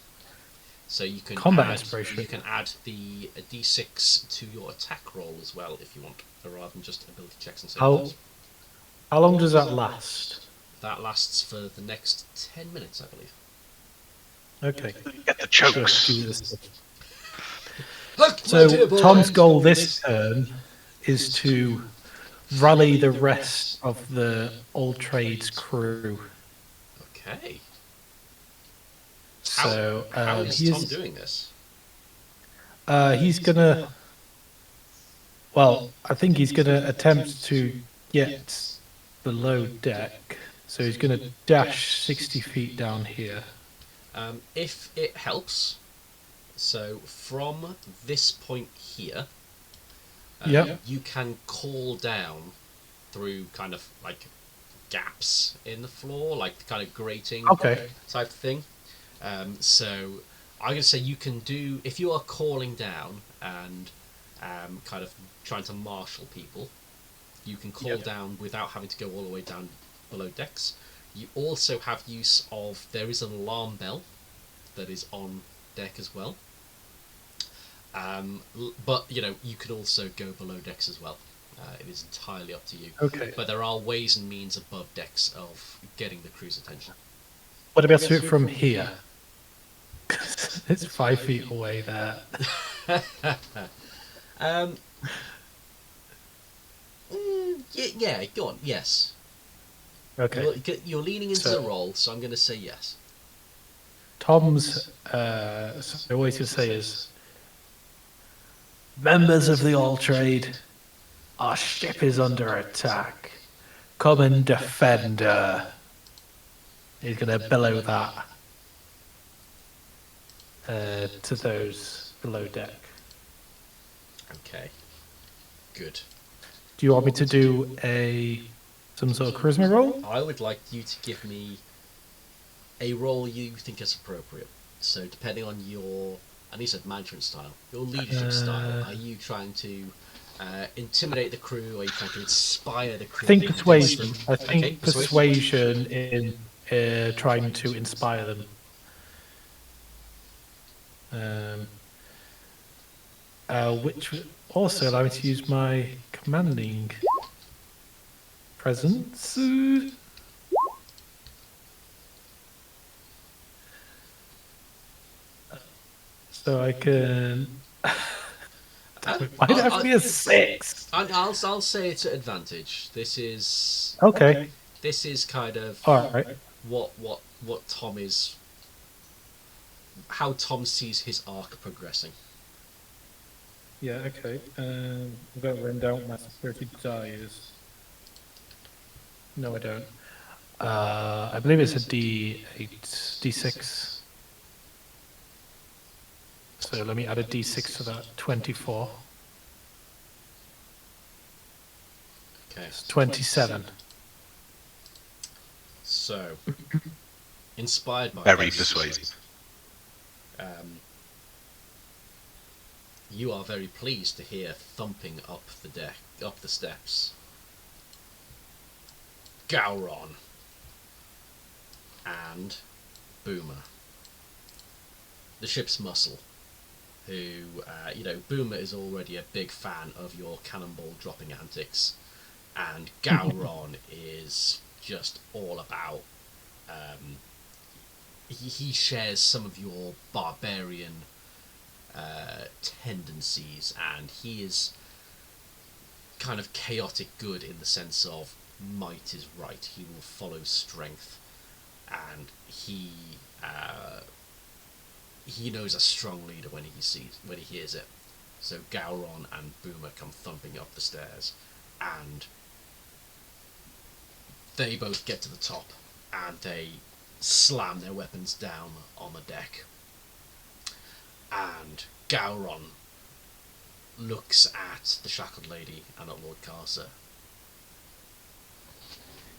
So you can combat add, inspiration. You can add the d6 to your attack roll as well if you want, rather than just ability checks and How savings. how long does that last? That lasts for the next 10 minutes, I believe. Okay. Get the Just chokes. do this. Look, my So dear boy, Tom's goal this turn is to rally the rest of the Old Trades crew. Okay. So How is he's Tom doing this? he's gonna. Well, I think he's gonna attempt to get below deck. So he's gonna dash 60 feet down here. If it helps, so from this point here, Yep. you can call down through kind of like gaps in the floor, like kind of grating Okay. type of thing. So I'm going to say you can do, if you are calling down and kind of trying to marshal people, you can call down without having to go all the way down below decks. You also have use of, there is an alarm bell that is on deck as well. But, you know, you could also go below decks as well. It is entirely up to you. Okay. But there are ways and means above decks of getting the crew's attention. What about to it from here? It's 5 feet away there. Yeah, go on, yes. Okay. You're leaning into So- the roll, so I'm going to say yes. Tom's so what he's gonna say is, members of the All Trade, our ship is under attack. Come and defend her. He's gonna bellow that to those below deck. Okay. Good. Do you want me to do some sort of charisma roll? I would like you to give me a roll you think is appropriate. So depending on your, and he said management style, your leadership style, are you trying to intimidate the crew, or are you trying to inspire the crew? I think against persuasion. them? I think Okay, persuasion in trying to inspire them. Which would also allow me to use my commanding presence. So I can. Why do I have to be a 6? I'll say it's an advantage. This is Okay. this is kind of All right. what Tom is, how Tom sees his arc progressing. Yeah. Okay. I've got written down my security dies. No, I don't. I believe it's a D8, D6. So let me add a D6 to that. 24. Okay. It's 27. So, inspired by Very this, persuasive. you are very pleased to hear thumping up the deck, up the steps. Gowron and Boomer, the ship's muscle, who, Boomer is already a big fan of your cannonball dropping antics, and Gowron is just all about, he shares some of your barbarian tendencies, and he is kind of chaotic good in the sense of might is right. He will follow strength, and he knows a strong leader when he hears it. So Gowron and Boomer come thumping up the stairs, and they both get to the top, and they slam their weapons down on the deck. And Gowron looks at the shackled lady and at Lord Carcer.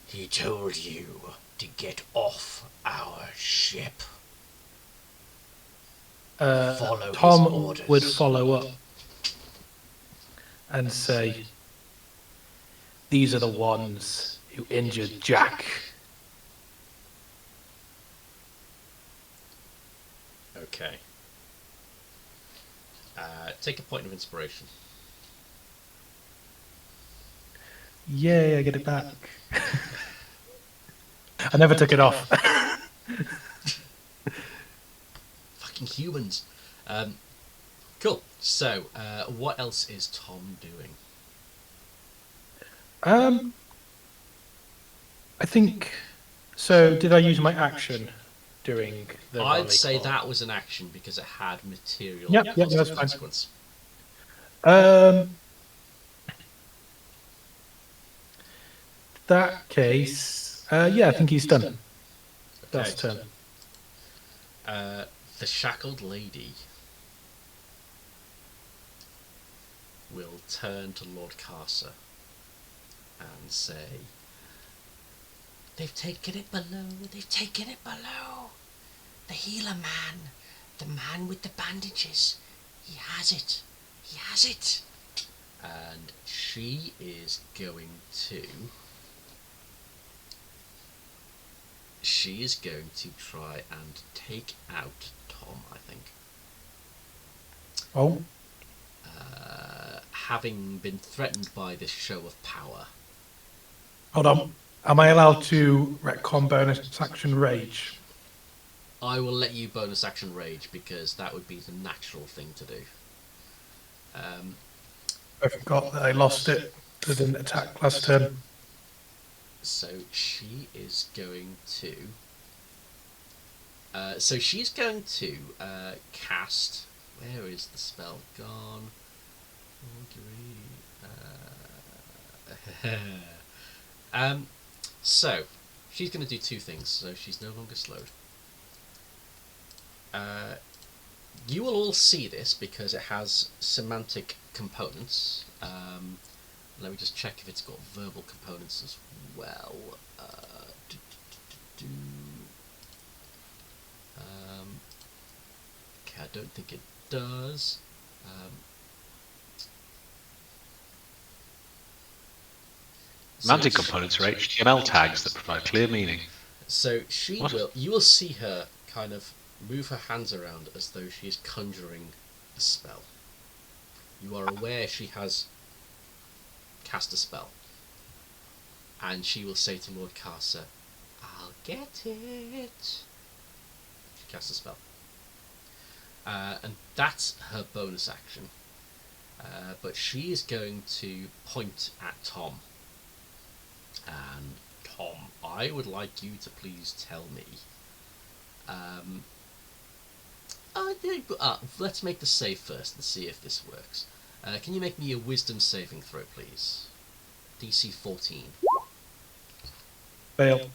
He told you to get off our ship. Follow his Tom orders. would follow up and say, these are the ones who injured Jack. Okay. Take a point of inspiration. Yay, I get it back. I never took it off. Fucking humans. Cool. So, what else is Tom doing? I think. So, did I use my action during the? I'd say call? that was an action because it had material Yep, that's positive fine. consequence. That case, yeah, I think he's done. Okay. That's turn. The shackled lady will turn to Lord Carcer and say, "They've taken it below, they've taken it below. The healer man, the man with the bandages, he has it, he has it." And she is going to... She is going to try and take out Tom, I think. Oh, Having been threatened by this show of power. hold on. Am I allowed to retcon bonus action rage? I will let you bonus action rage because that would be the natural thing to do. I forgot that I lost it. I didn't attack last turn. So she is going to... she's going to cast... Where is the spell gone? So she's going to do two things. So she's no longer slowed. You will all see this because it has semantic components. Let me just check if it's got verbal components as well. Okay, I don't think it does. Semantic components are HTML tags that provide clear meaning. So she What? will... You will see her kind of move her hands around as though she is conjuring a spell. You are aware she has cast a spell. And she will say to Lord Carcer, "I'll get it." She casts a spell. And that's her bonus action. But she is going to point at Tom. And Tom, I would like you to please tell me... let's make the save first and see if this works. Can you make me a wisdom saving throw, please? DC 14. Fail.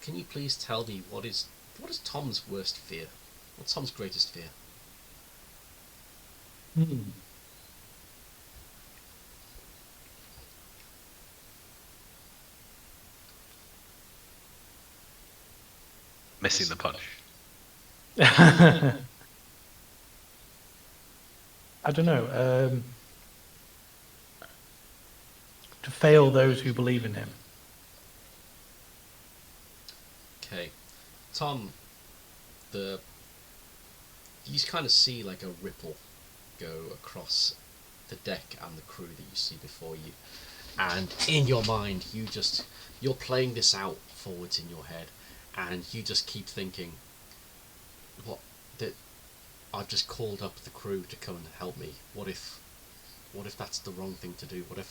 Can you please tell me what is Tom's worst fear? What's Tom's greatest fear? Missing the punch. I don't know. To fail those who believe in him. Okay, Tom, you kind of see like a ripple go across the deck and the crew that you see before you, and in your mind you're playing this out forwards in your head, and you just keep thinking, that I've just called up the crew to come and help me. What if that's the wrong thing to do? What if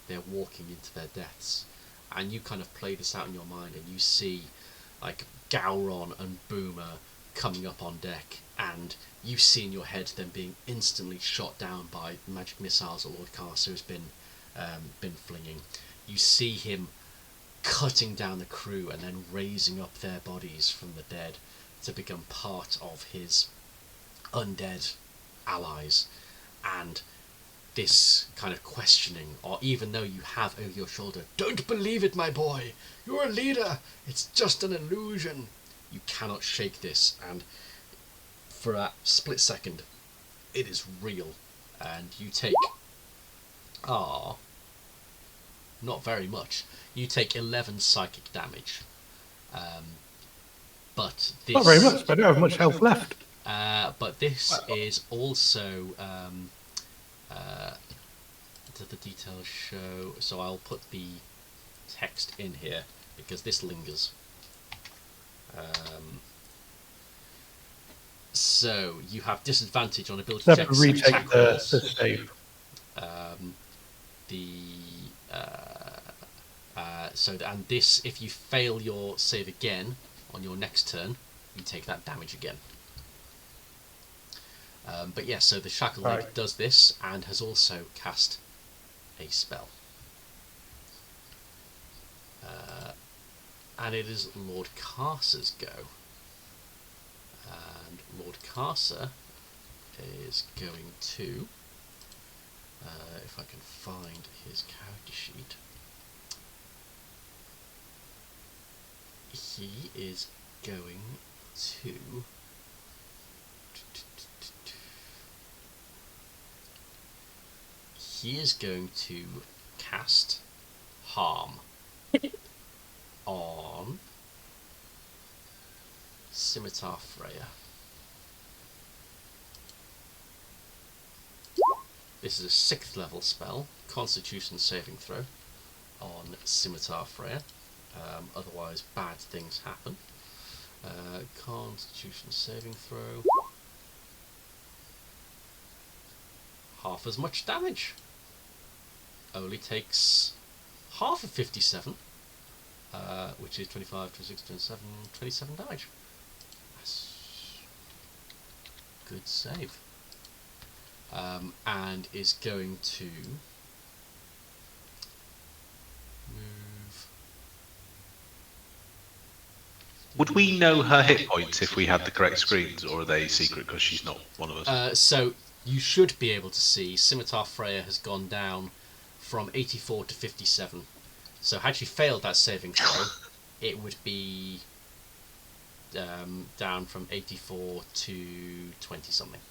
they're walking into their deaths? And you kind of play this out in your mind, and you see like Gowron and Boomer coming up on deck, and you see in your head them being instantly shot down by magic missiles that Lord Carcer has been flinging. You see him cutting down the crew and then raising up their bodies from the dead to become part of his undead allies. And this kind of questioning, or even though you have over your shoulder, "Don't believe it, my boy, you're a leader, it's just an illusion," you cannot shake this, and for a split second it is real, and you take are not very much. You take 11 psychic damage. But this, Not very much, but I don't have much health left. But this is also. Do the details show? So I'll put the text in here because this lingers. So you have disadvantage on ability So checks and retake attack the rolls. save. And this, if you fail your save again on your next turn, you take that damage again. But yeah, so the Shackle Leg Right. does this and has also cast a spell. And it is Lord Carcer's go. And Lord Carcer is going to, if I can find his character sheet, he is going to cast Harm on Scimitar Freya. This is a 6th level spell, Constitution saving throw on Scimitar Freya. Otherwise, bad things happen. Constitution saving throw. Half as much damage. Only takes half of 57, which is 25, 26, 27, 27 damage. That's good save. And is going to move. Would we know her hit points if we had the correct screens, or are they secret because she's not one of us? So you should be able to see Scimitar Freya has gone down from 84 to 57. So had she failed that saving throw, it would be down from 84 to 20 something.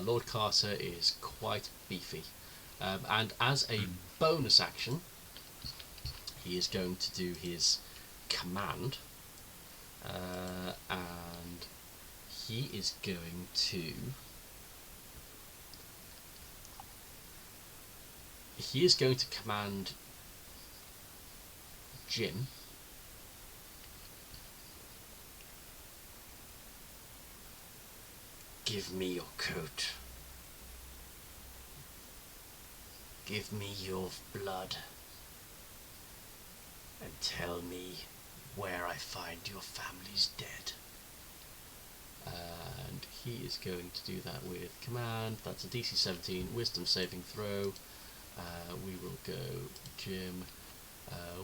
Lord Carcer is quite beefy, and as a bonus action, he is going to do his command, and he is going to command Jim give me your coat. Give me your blood. And tell me where I find your family's dead. And he is going to do that with command. That's a DC 17 wisdom saving throw. We will go Jim.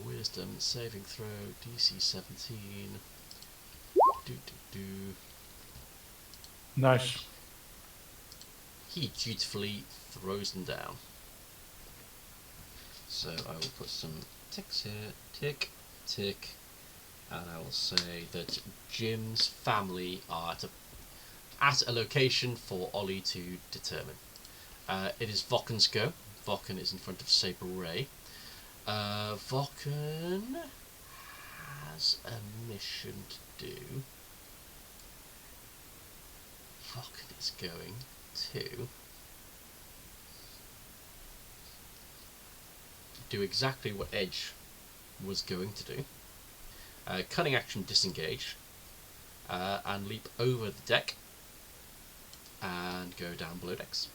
Wisdom saving throw, DC 17. Nice. He dutifully throws them down. So I will put some ticks here. Tick, tick. And I will say that Jim's family are at a location for Ollie to determine. It is Voken's go. Voken is in front of Saber Ray. Voken has a mission to do. Voken is going to do exactly what Edge was going to do. Cunning action disengage, and leap over the deck and go down below decks.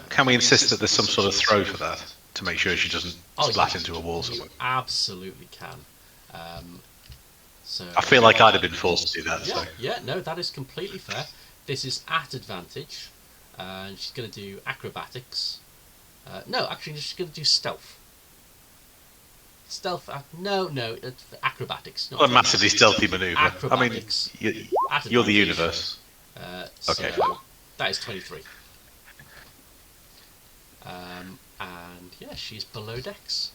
Can we insist that there's some sort of throw for that to make sure she doesn't splat into a wall somewhere? Absolutely can. I feel like I'd have been forced to do that. Yeah, So. yeah, no, that is completely fair. This is at advantage, and she's going to do acrobatics. No, actually, she's going to do stealth. Stealth? No, it's acrobatics. Not What a massively stealthy manoeuvre. Acrobatics. I mean, you're the universe. Okay. So that is 23. And yeah, she's below decks.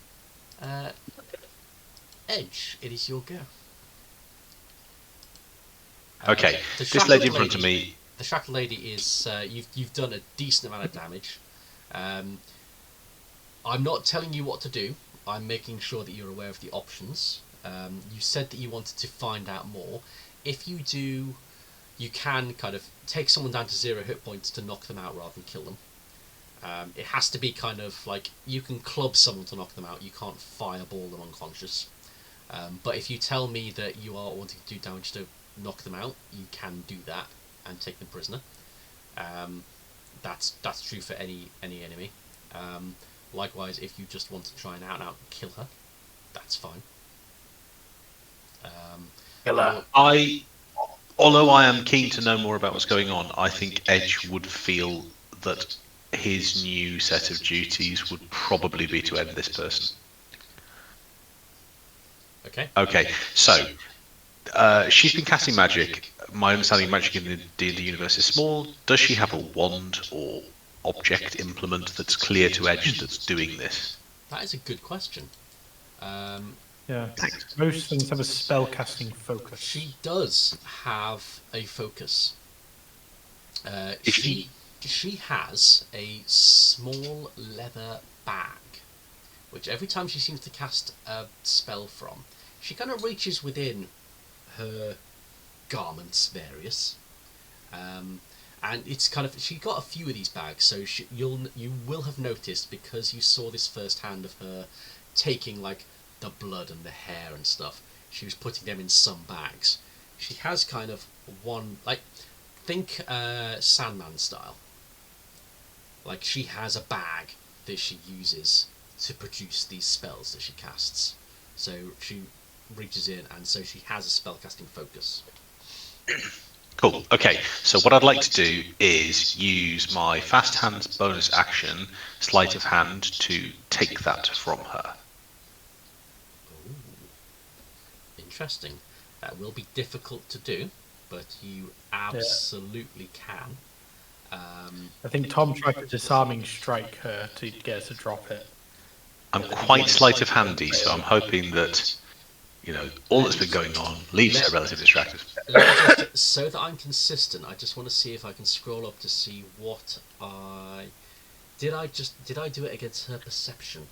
Edge, it is your go. Okay, The this lady in shackled front of lady- me. the Shackled Lady is you've done a decent amount of damage. I'm not telling you what to do. I'm making sure that you're aware of the options. You said that you wanted to find out more. If you do, you can kind of take someone down to 0 hit points to knock them out rather than kill them. It has to be kind of like you can club someone to knock them out. You can't fireball them unconscious. But if you tell me that you are wanting to do damage to knock them out, you can do that and take them prisoner. That's true for any enemy. Likewise, if you just want to try and out kill her, that's fine. Although I am keen to know more about what's going on, I think Edge would feel that his new set of duties would probably be to end this person. Okay, so she's been casting magic. My understanding of magic in the D&D universe is small. Does she have a wand or object implement that's clear to Edge that's doing this? That is a good question. Yeah. Most things have a spellcasting focus. She does have a focus. She has a small leather bag, which every time she seems to cast a spell from, she kind of reaches within her garments, various, and it's kind of she got a few of these bags, so you will have noticed because you saw this firsthand of her taking like the blood and the hair and stuff. She was putting them in some bags. She has kind of one like think Sandman style. Like she has a bag that she uses to produce these spells that she casts. So she reaches in, and so she has a spellcasting focus. Cool. Okay, so what I'd like to do is use my fast hands bonus action, sleight of hand, to take that from her. Ooh. Interesting. That will be difficult to do, but you absolutely can. I think Tom tried to disarming strike her to get her to drop it. I'm quite sleight of handy, so I'm hoping that, you know, all that's been going on leaves her relatively distracted. So that I'm consistent, I just want to see if I can scroll up to see what I did. Did I do it against her perception?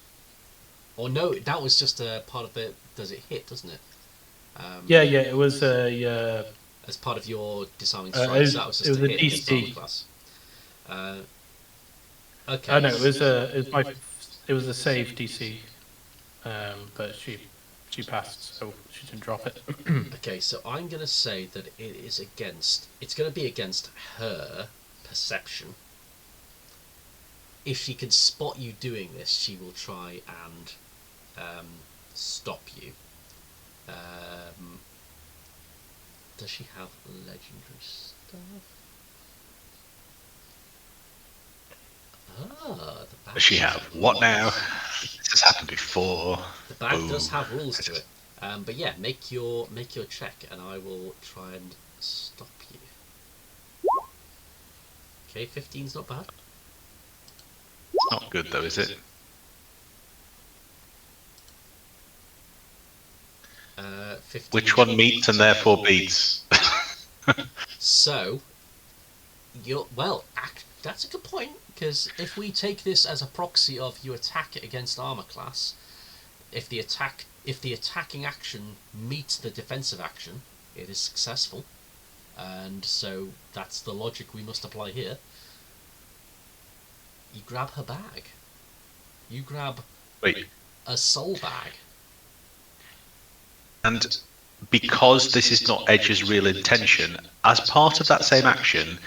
Or no, that was just a part of it. Does it hit? Doesn't it? Yeah, it was a. As part of your disarming strikes, that was just a hit against armor class. Okay. Oh no, it was a save DC, but she passed, so she didn't drop it. Okay, so I'm going to say that it's going to be against her perception. If she can spot you doing this, she will try and stop you. Does she have legendary stuff? The bag Does she have what now? This has happened before. The bag does have rules to it. But yeah, make your check, and I will try and stop you. Okay, 15's not bad. It's not good though, is it? 15. Which one meets and therefore beats? So, that's a good point, because if we take this as a proxy of you attack it against armor class, if the attacking action meets the defensive action, it is successful, and so that's the logic we must apply here. You grab her bag. You grab a soul bag. And because this is not Edge's real intention, as part of that same action,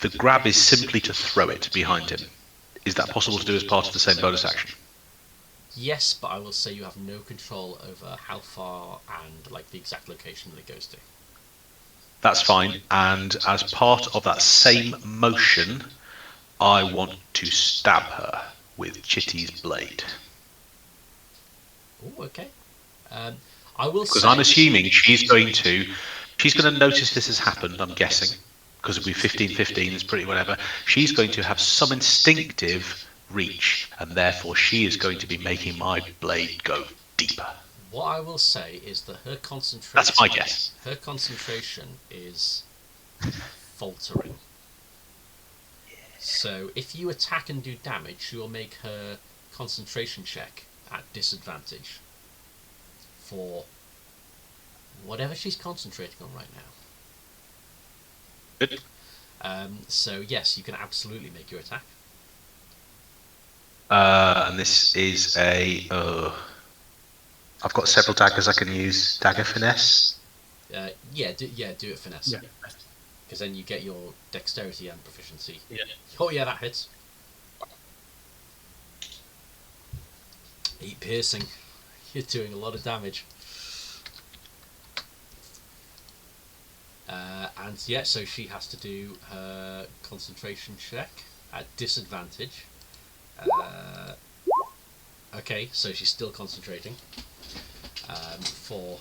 the grab is simply to throw it behind him. Is that possible to do as part of the same bonus action? Yes, but I will say you have no control over how far and like the exact location that it goes to. That's fine. And as part of that same motion, I want to stab her with Chitty's blade. Oh, okay. I will because say... I'm assuming she's going to notice this has happened. I'm guessing because it'll be 15-15 is pretty whatever. She's going to have some instinctive reach, and therefore she is going to be making my blade go deeper. What I will say is that her concentration... That's my guess. Her concentration is faltering. So if you attack and do damage, she will make her concentration check at disadvantage for whatever she's concentrating on right now. Good. So yes, you can absolutely make your attack. And this is a. I've got several daggers I can use. Dagger finesse. Do it finesse. Yeah. Because then you get your dexterity and proficiency. Yeah. Oh yeah, that hits. 8 piercing. You're doing a lot of damage. And yeah, so she has to do her concentration check at disadvantage. Okay, so she's still concentrating for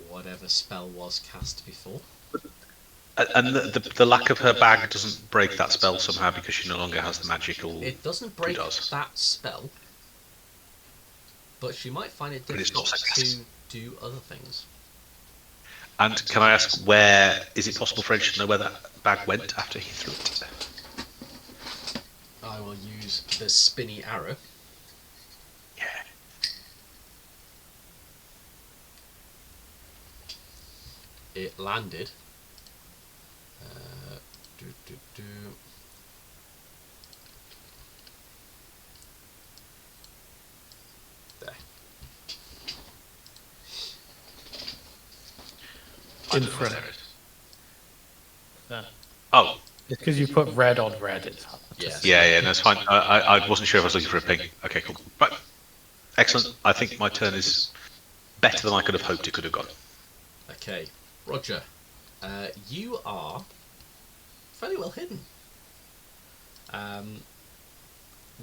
whatever spell was cast before. And the lack of her bag doesn't break that spell somehow because she no longer has the magical. It doesn't break does. that spell, but she might find it But it's not difficult success. to do other things. And can I ask, where is it possible for Edge to know where that bag went after he threw it? I will use the spinny arrow. Yeah. It landed. There. In front. Oh, It's because you put red on red. It's yeah, that's fine. I wasn't sure if I was looking for a ping. Okay, cool. Right. Excellent. I think my turn is better than I could have hoped it could have gone. Okay, Roger. You are fairly well hidden.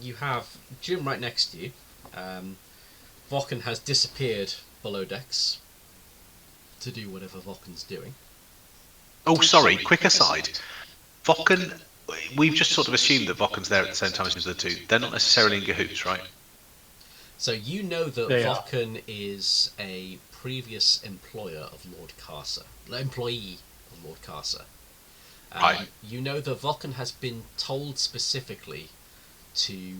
You have Jim right next to you. Vokken has disappeared below decks to do whatever Vokken's doing. Oh, sorry. Quick aside. Vokken, we've just sort of assumed that Vokken's there at the same time as the two. They're not necessarily in cahoots, right? So you know that They are. Vokken is a previous employer of Lord Carcer, employee of Lord Carcer. Right. You know that Vokken has been told specifically to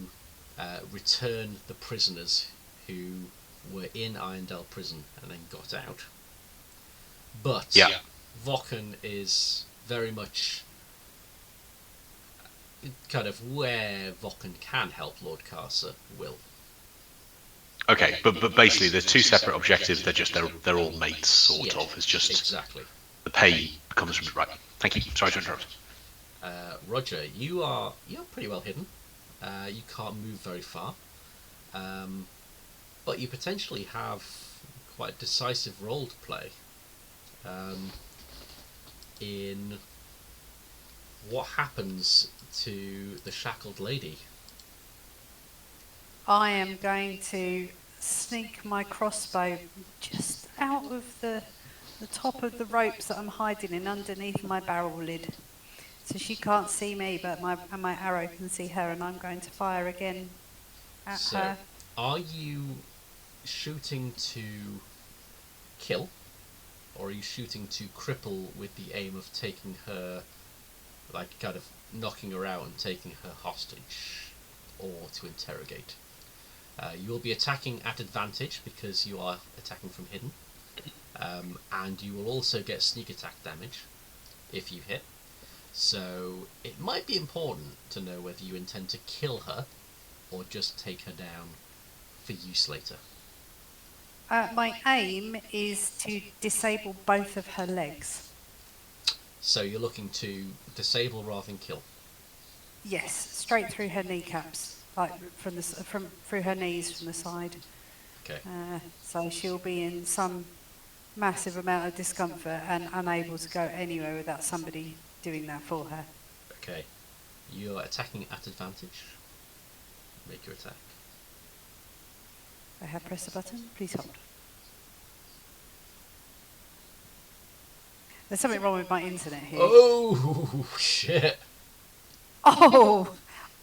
return the prisoners who were in Irondale prison and then got out. But Yeah. Vokken is very much kind of where Vokken can help Lord Carcer will. Okay, but basically there's two separate objectives. They're all mates, sort Yeah, of. It's just exactly. the pay comes from right. Thank you. Sorry to interrupt. Roger, you're pretty well hidden. You can't move very far, but you potentially have quite a decisive role to play in what happens to the shackled lady. I am going to sneak my crossbow just out of the top of the ropes that I'm hiding in underneath my barrel lid. So she can't see me, but my arrow can see her, and I'm going to fire again at So, her. are you shooting to kill, or are you shooting to cripple with the aim of taking her, like kind of knocking her out and taking her hostage, or to interrogate? You will be attacking at advantage because you are attacking from hidden, and you will also get sneak attack damage if you hit. So it might be important to know whether you intend to kill her or just take her down for use later. My aim is to disable both of her legs. So you're looking to disable rather than kill. Yes, straight through her kneecaps, like through her knees from the side. Okay. So she'll be in some massive amount of discomfort and unable to go anywhere without somebody doing that for her. Okay. You're attacking at advantage. Make your attack. I have pressed a button. Please hold. There's something wrong with my internet here. Oh shit! Oh,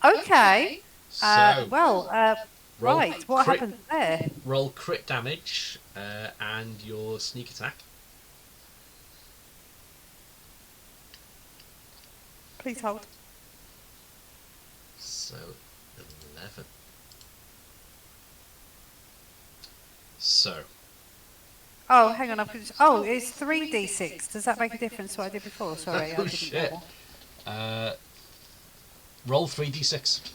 okay. So Well, roll right. What crit- happened there? roll crit damage and your sneak attack. Please hold. So 11. So Oh, hang on. Oh, it's 3d6. Does that make a difference to what I did before? Sorry, I oh didn't shit. know that. Roll 3d6.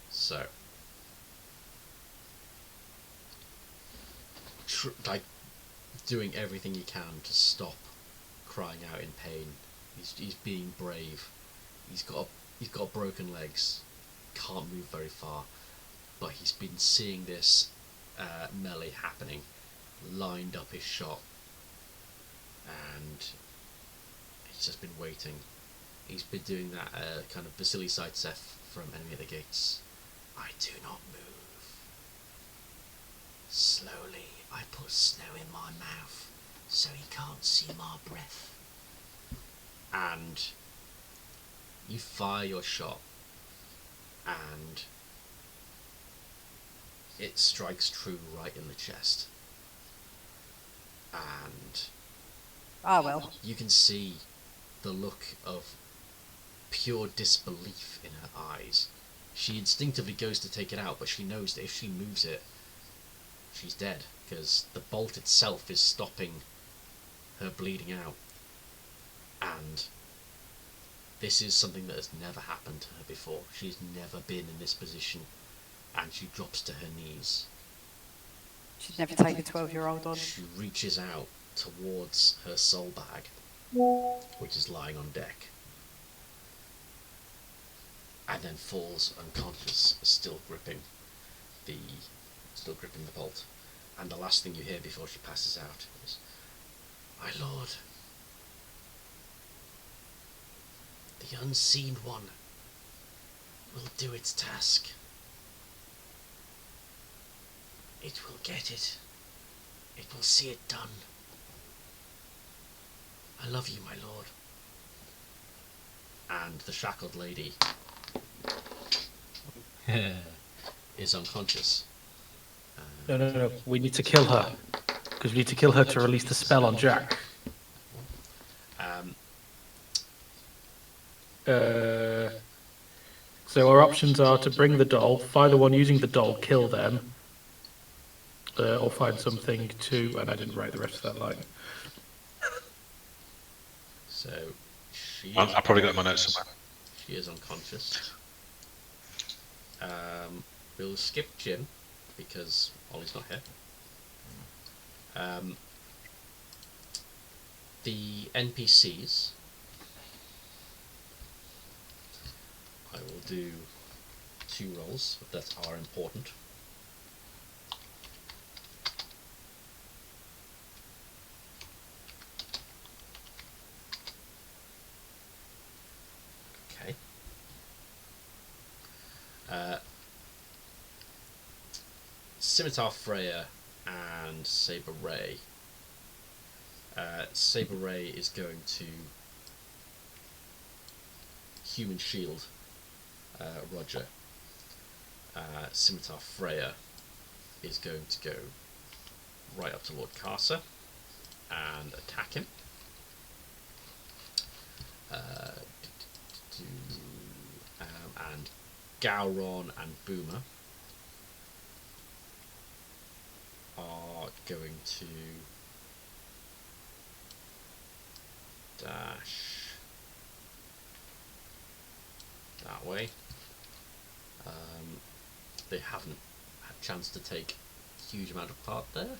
So like doing everything he can to stop crying out in pain. He's being brave. He's got broken legs, can't move very far, but he's been seeing this melee happening, lined up his shot, and he's just been waiting. He's been doing that kind of Vasily Zaitsev from Enemy at the Gates. I do not move. Slowly, I put snow in my mouth so he can't see my breath. And you fire your shot, and it strikes true right in the chest. And Ah, well. you can see the look of pure disbelief in her eyes. She instinctively goes to take it out, but she knows that if she moves it, she's dead, because the bolt itself is stopping her bleeding out. And this is something that has never happened to her before. She's never been in this position, and she drops to her knees. She'd never take a 12-year-old on. She reaches out towards her soul bag, which is lying on deck, and then falls unconscious, still gripping the bolt. And the last thing you hear before she passes out is, "My lord, the unseen one will do its task. It will get it. It will see it done. I love you, my lord." And the shackled lady is unconscious. No. We need to kill her. Because we need to kill her to release the spell on Jack. So our options are to bring the doll, fire the one using the doll, kill them, or find something to... And I didn't write the rest of that line. So she. I probably got my notes somewhere. She is unconscious. We'll skip Jim because Ollie's not here. The NPCs. I will do 2 rolls that are important. Okay. Scimitar Freya and Saber Ray. Saber Ray is going to human shield Roger. Scimitar Freya is going to go right up to Lord Carcer and attack him. And Gowron and Boomer are going to dash that way. They haven't had a chance to take a huge amount of part there.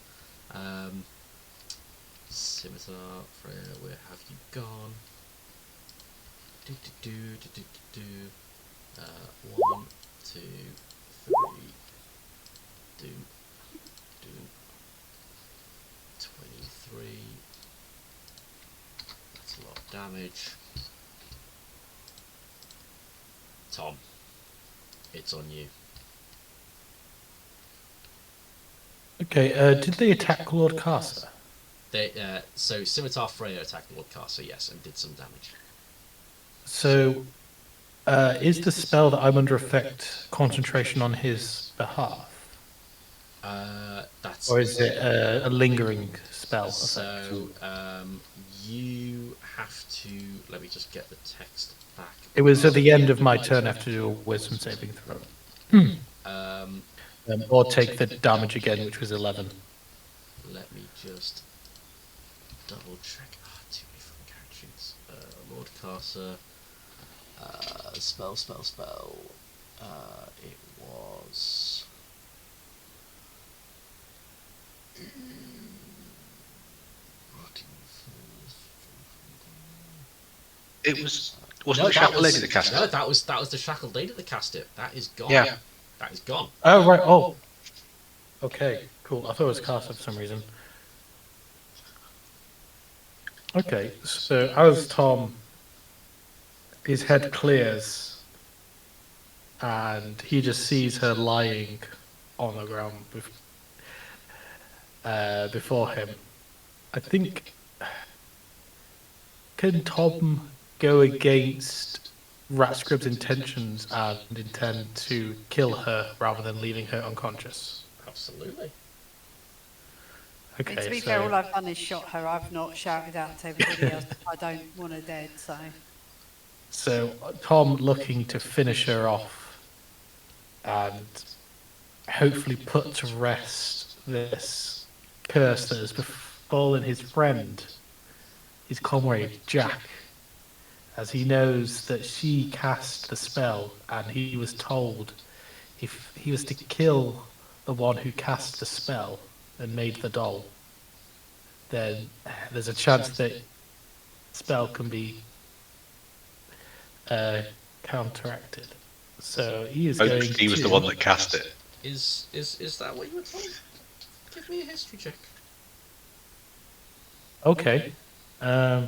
Scimitar, Freya, where have you gone? 1, 2, 3, doom, 23. That's a lot of damage. Tom, it's on you. Okay, did they attack Lord Carcer? So Scimitar Freya attacked Lord Carcer, yes, and did some damage. So, is the spell that I'm under effect concentration on his behalf? That's Or is it a lingering spell effect? so. You have to. Let me just get the text back. It was at the end of my turn. I have to do a wisdom saving throw. Or take the damage again, which was 11. Let me just double check. Too many fucking character sheets. Lord Carcer. Spell. It was. It wasn't the Shackled Lady that cast No, it? that was the Shackled Lady that cast it. That is gone. Yeah. That is gone. Oh, right. Oh. Okay, cool. I thought it was Carcer for some reason. Okay, so as Tom, his head clears, and he just sees her lying on the ground before him. I think, can Tom go against Ratscrib's intentions and intend to kill her rather than leaving her unconscious? Absolutely. Okay, To be fair, all I've done is shot her. I've not shouted out to everybody else. I don't want her dead, so. So Tom looking to finish her off and hopefully put to rest this curse that has befallen his friend, his comrade Jack, as he knows that she cast the spell and he was told if he was to kill the one who cast the spell and made the doll, then there's a chance that spell can be counteracted. So he is going He was the one that cast it. Is that what you were told? Give me a history check. Okay. Yeah,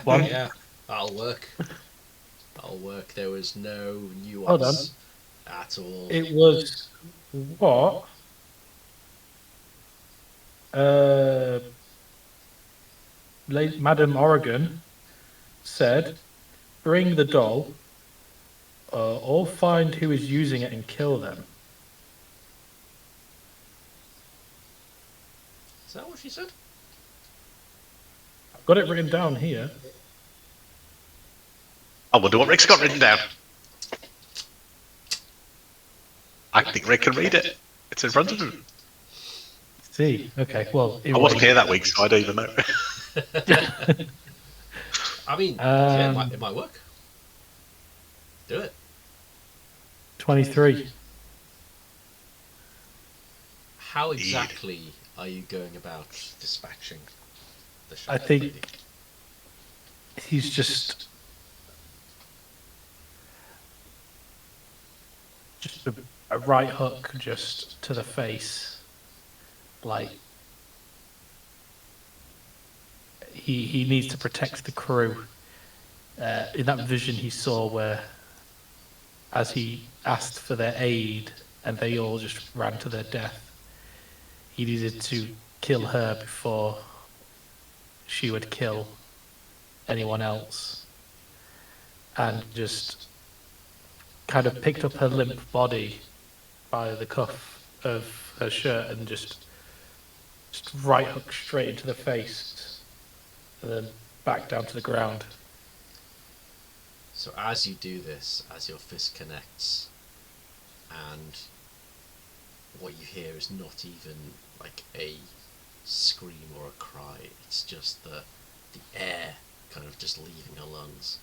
One. yeah. That'll work. That'll work. There was no Hold on. nuance at all. It was what? Madam Oregon said, bring the doll, or find who is using it and kill them. Is that what she said? I've got it written down here. I wonder what Rick's got written down. I think Rick can read it. It's in front of him. See, okay, well... I wasn't here that week, so I don't even know. I mean, yeah, it might work. Do it. 23. How exactly are you going about dispatching the I Shackled Lady? think he's just a right hook just to the face, like he needs to protect the crew. In that vision he saw where, as he asked for their aid and they all just ran to their death, he needed to kill her before she would kill anyone else, and just kind of picked up her limp body by the cuff of her shirt and just right hook straight into the face and then back down to the ground. So as you do this, as your fist connects, and what you hear is not even like a scream or a cry, it's just the air kind of just leaving her lungs.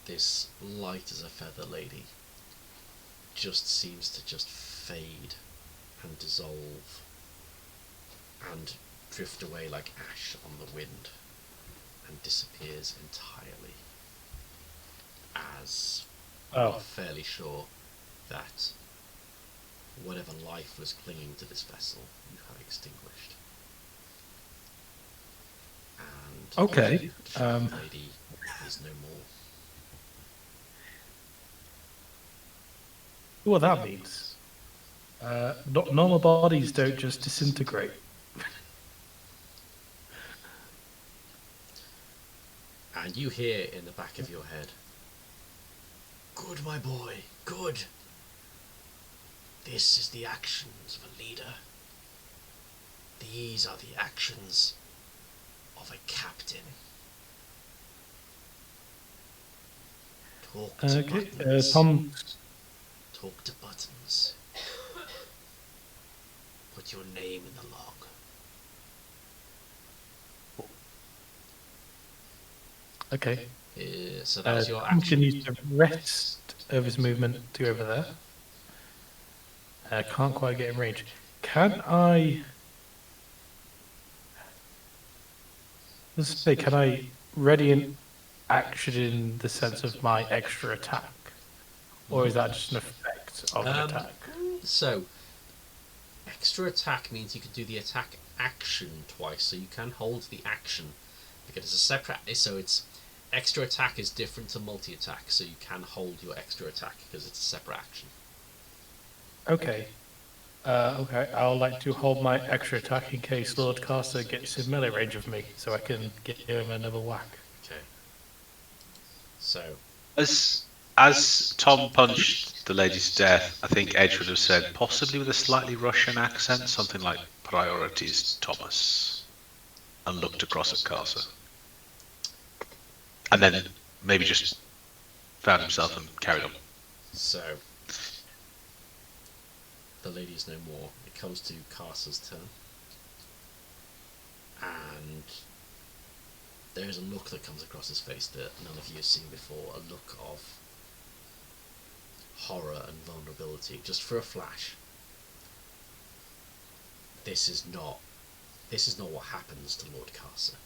This light as a feather lady just seems to just fade and dissolve and drift away like ash on the wind and disappears entirely, as I'm fairly sure that whatever life was clinging to this vessel you have extinguished. And Okay. the Shackled Lady is no more. What that means? Normal bodies don't just disintegrate. And you hear in the back of your head, Good, my boy, good. This is the actions of a leader. These are the actions of a captain. Talk to Okay, buttons. Tom. Talk to buttons. Put your name in the log. Okay. So that was your Tom action. can use the rest of his movement to go over there. Can't quite get in range. Can I? Let's say, can I ready an action in the sense of my extra attack, or is that just an effect of an attack? So, extra attack means you can do the attack action twice, so you can hold the action because it's a separate. So it's extra attack is different to multi attack, so you can hold your extra attack because it's a separate action. Okay. Okay, I'll like to hold my extra attack in case Lord Caster gets in melee range of me, so I can give him another whack. Okay. So, As Tom punched the lady to death, I think Edge would have said, possibly with a slightly Russian accent, something like "Priorities, Thomas," and looked across at Carcer, and then maybe just found himself and carried on. so the lady is no more. It comes to Carcer's turn, and there's a look that comes across his face that none of you have seen before. A look of horror and vulnerability, just for a flash. This is not what happens to Lord Carcer.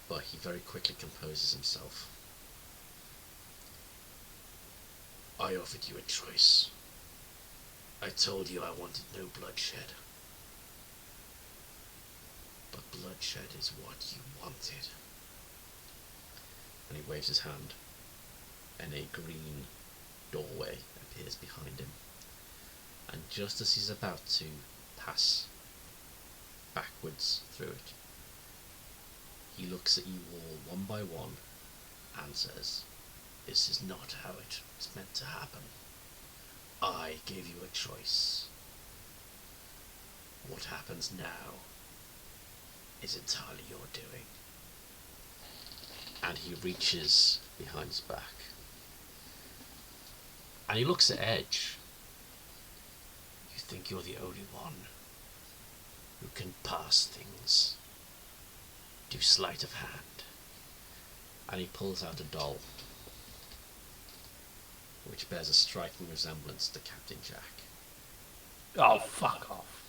But he very quickly composes himself. I offered you a choice. I told you I wanted no bloodshed. But bloodshed is what you wanted. And he waves his hand, and a green doorway appears behind him. And just as he's about to pass backwards through it, he looks at you all one by one and says, "This is not how it was meant to happen. I gave you a choice. What happens now is entirely your doing." And he reaches behind his back. And he looks at Edge. You think you're the only one who can pass things, do sleight of hand. And he pulls out a doll, which bears a striking resemblance to Captain Jack. Oh, fuck off.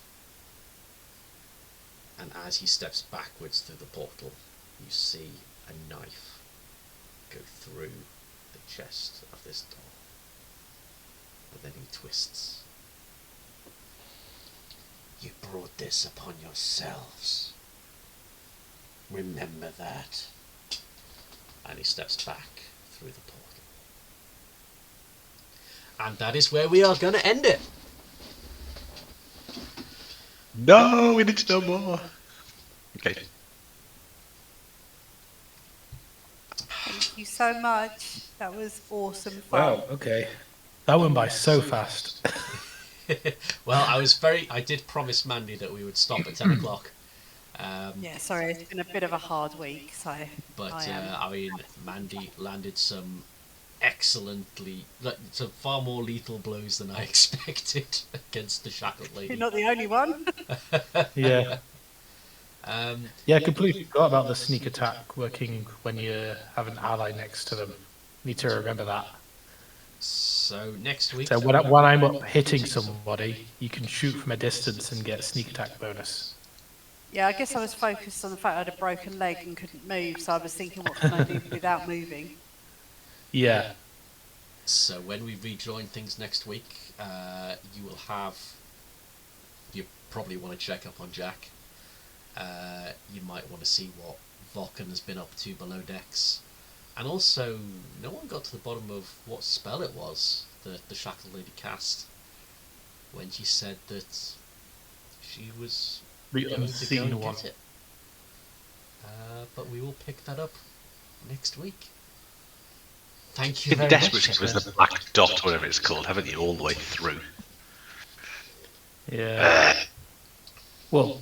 And as he steps backwards through the portal, you see a knife go through the chest of this doll. And then he twists. You brought this upon yourselves. Remember that. And he steps back through the portal. And that is where we are going to end it. No, we need to know more. Okay. Thank you so much. That was awesome fun. Wow, okay. That went by so fast. Well, I did promise Mandy that we would stop at 10 o'clock. Yeah, sorry, it's been a bit of a hard week, so. But I mean, Mandy landed some some far more lethal blows than I expected against the shackled lady. You're not the only one. Yeah. Yeah, I completely forgot about the sneak attack working when you have an ally next to them. Need to remember that. So next week. So when I'm up hitting somebody, you can shoot from a distance and get a sneak attack bonus. Yeah, I guess I was focused on the fact I had a broken leg and couldn't move, so I was thinking, what can I do without moving? Yeah. So when we rejoin things next week, you will have. You probably want to check up on Jack. You might want to see what Vulcan has been up to below decks. And also, no one got to the bottom of what spell it was that the Shackled Lady cast when she said that she was The going to go unseen and one. get it. But we will pick that up next week. Thank you You've very been much. desperate to give us the black dot, whatever it's called, haven't you, all the way through? Yeah. Well,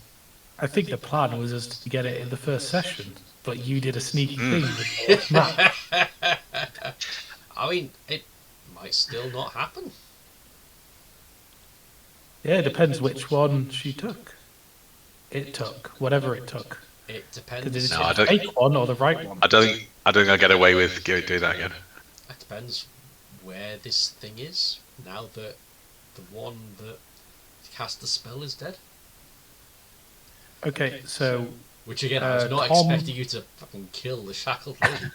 I think the plan was just to get it in the first session, but you did a sneaky thing with the last map. I mean, it might still not happen. Yeah, it depends which one she took. It took, whatever it took. It Because depends. did it No, I take the don't- fake one or the right one? I don't think I'll get away with doing that again. It depends where this thing is now that the one that cast the spell is dead. Okay, so Which again, I was not Tom- expecting you to fucking kill the shackled lady.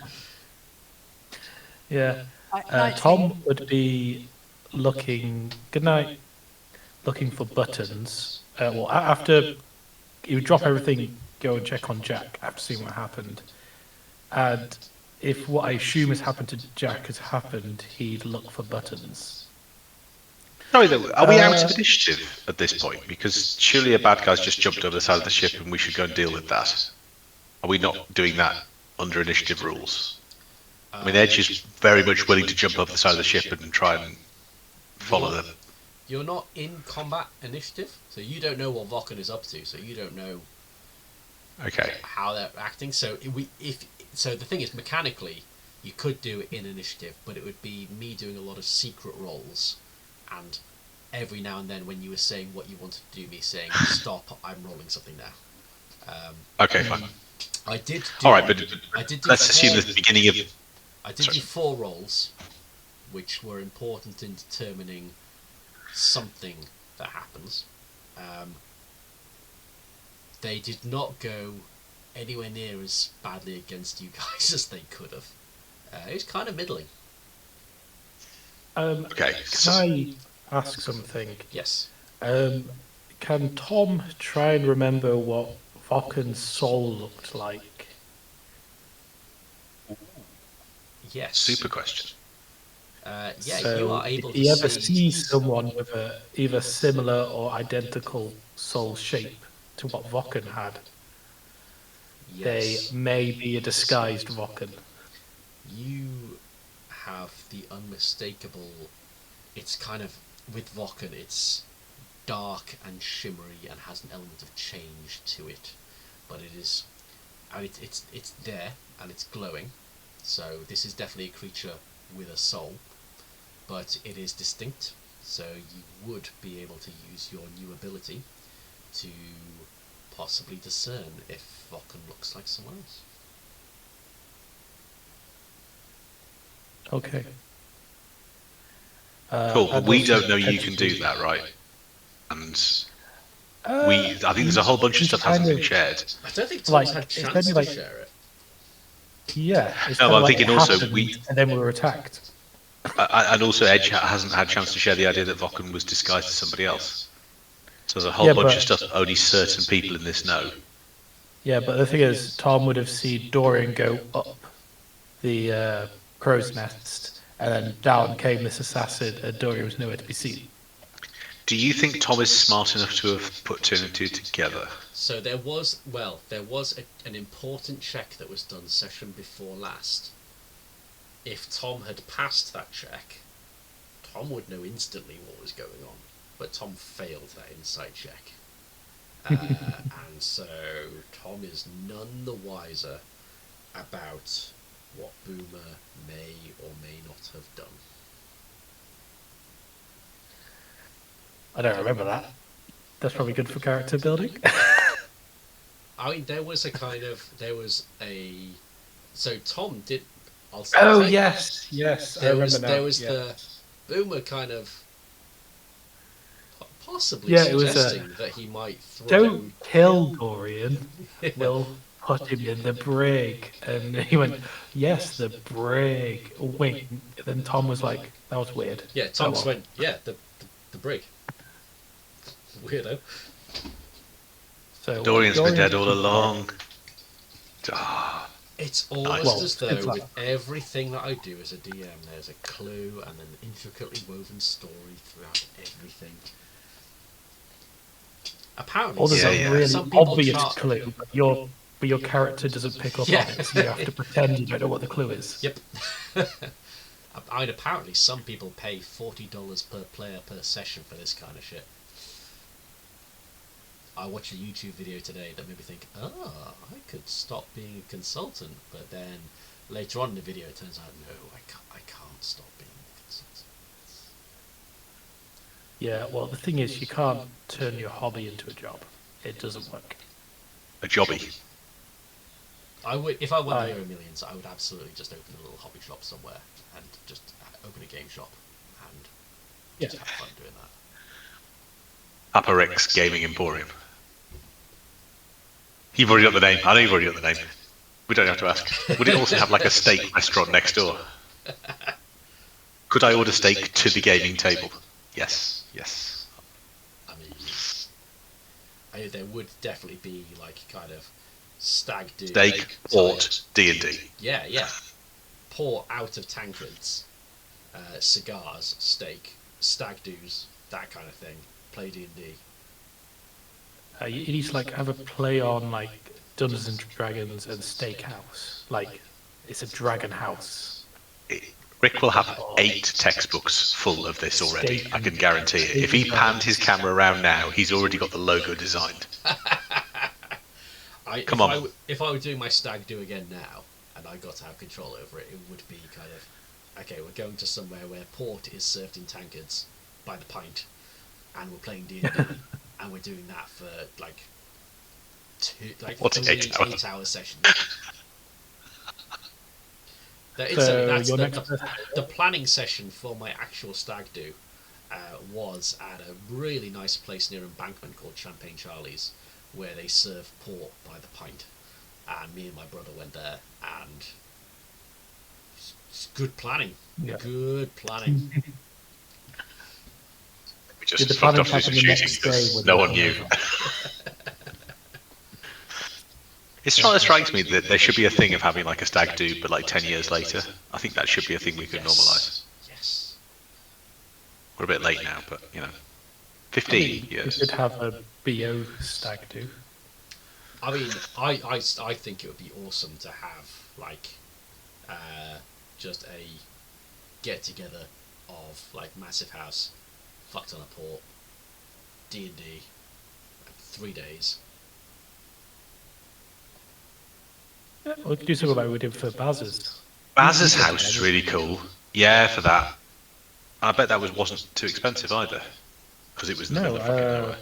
yeah, 19. Tom would be looking. Good night. Looking for buttons. Well, after he would drop everything, go and check on Jack after seeing what happened, and if what I assume has happened to Jack has happened, he'd look for buttons. Sorry, though, are we out of initiative at this point? Because surely a bad guy's just jumped on the side of the ship and we should go and deal with that. Are we not doing that under initiative rules? I mean, Edge is very much willing to jump up the side of the ship and try and follow them. You're not in combat initiative, so you don't know what Vulcan is up to, so you don't know Okay. how they're acting. So the thing is, mechanically, you could do it in initiative, but it would be me doing a lot of secret rolls, and every now and then when you were saying what you wanted to do, me saying stop, I'm rolling something now. Okay, fine. I did. Do, All right, but I did do let's assume four- the beginning of. I did Sorry. do 4 rolls, which were important in determining something that happens. They did not go anywhere near as badly against you guys as they could have. It was kind of middling. Okay. Can I ask something? Yes. Can Tom try and remember what Vulcan's soul looked like? Yes. Super question. Yeah, So, you are able did you to ever see. see someone with a either similar or identical soul shape to what Vulcan had? Yes. They may be a disguised Vulcan. You have the unmistakable. It's kind of with Vulcan. It's dark and shimmery and has an element of change to it, but it is. I mean, it's there and it's glowing. So this is definitely a creature with a soul, but it is distinct. So you would be able to use your new ability to possibly discern if Vulcan looks like someone else. Okay. Cool, but and we also don't know you can do potentially- that, right? And Uh, I think there's a whole bunch of he's stuff hasn't kind been of- shared. I don't think Tom's Like, had a it's chance only to like- share it. Yeah. It's No, kinda I'm like thinking it also happened, and then we were attacked. And also, Edge hasn't had a chance to share the idea that Vulcan was disguised as somebody else. So there's a whole Yeah, bunch but- of stuff that only certain people in this know. Yeah, but the thing is, Tom would have seen Dorian go up the crow's nest, and then down came this assassin, and Dorian was nowhere to be seen. Do you think Tom is smart enough to have put 2 and 2 together? So there was an important check that was done session before last. If Tom had passed that check, Tom would know instantly what was going on, but Tom failed that insight check. And so Tom is none the wiser about what Boomer may or may not have done. I don't remember that. That's probably good for character building. I mean, there was a. So Tom did. I'll Oh say- yes, I remember now. There was yeah. the Boomer kind of possibly Yeah, it was, suggesting that he might throw. Don't kill Dorian. We'll put him in the brig. And he went, yes, the brig. Wink. Then Tom was like, that was weird. Yeah, Tom Oh, just well. went. Yeah, the brig. Weirdo. So Dorian's been dead all Dorian's- along. Ah, It's almost Well, as though it's like- with everything that I do as a DM, there's a clue and an intricately woven story throughout everything. Apparently, Or there's Yeah, a yeah. really some people obvious chart- clue, but your character doesn't pick up Yeah. on it, so you have to pretend you don't know what the clue is. Yep. I mean, apparently some people pay $40 per player per session for this kind of shit. I watched a YouTube video today that made me think, I could stop being a consultant, but then later on in the video it turns out, no, I can't stop being a consultant. Yeah, well, the thing is, you can't turn your hobby into a job. It doesn't work. A jobby. I would, if I won the Euro Millions, I would absolutely just open a little hobby shop somewhere and just open a game shop and just have fun doing that. Upper X Gaming Emporium. You've already got the name. I know you've already got the name. We don't have to ask. Would it also have like a steak restaurant next door? Could I order steak to the gaming table? Yes, yes. I mean, there would definitely be like kind of stag do. Steak, port, D&D. Yeah. Pour out of tankards, cigars, steak, stag do's, that kind of thing. Play D&D. You need to like have a play on like Dungeons and Dragons and Steakhouse. Like it's a dragon house. Rick will have 8 textbooks full of this already. I can guarantee it. If he panned his camera around now, he's already got the logo designed. Come on. If I were doing my stag do again now, and I got to have control over it, it would be kind of, okay, we're going to somewhere where port is served in tankards by the pint, and we're playing D&D, and we're doing that for like 8-hour sessions. The planning session for my actual stag do was at a really nice place near Embankment called Champagne Charlie's, where they serve port by the pint, and me and my brother went there, and it's good planning. Yeah. Good planning. We just fucked off this shooting because no one knew. It strikes me that there should be a thing of having like a stag do, but like 10 years later. I think that should be a thing we could normalise. Yes. We're a bit late now, but 15 years. You could have a BO stag do. I mean, I think it would be awesome to have like just a get together of like Massive House, fucked on a port, D&D, 3 days. Yeah, we could do something like we did for Baz's. Baz's house is really cool. Yeah, for that. I bet that wasn't too expensive either, because it was in the middle of fucking nowhere.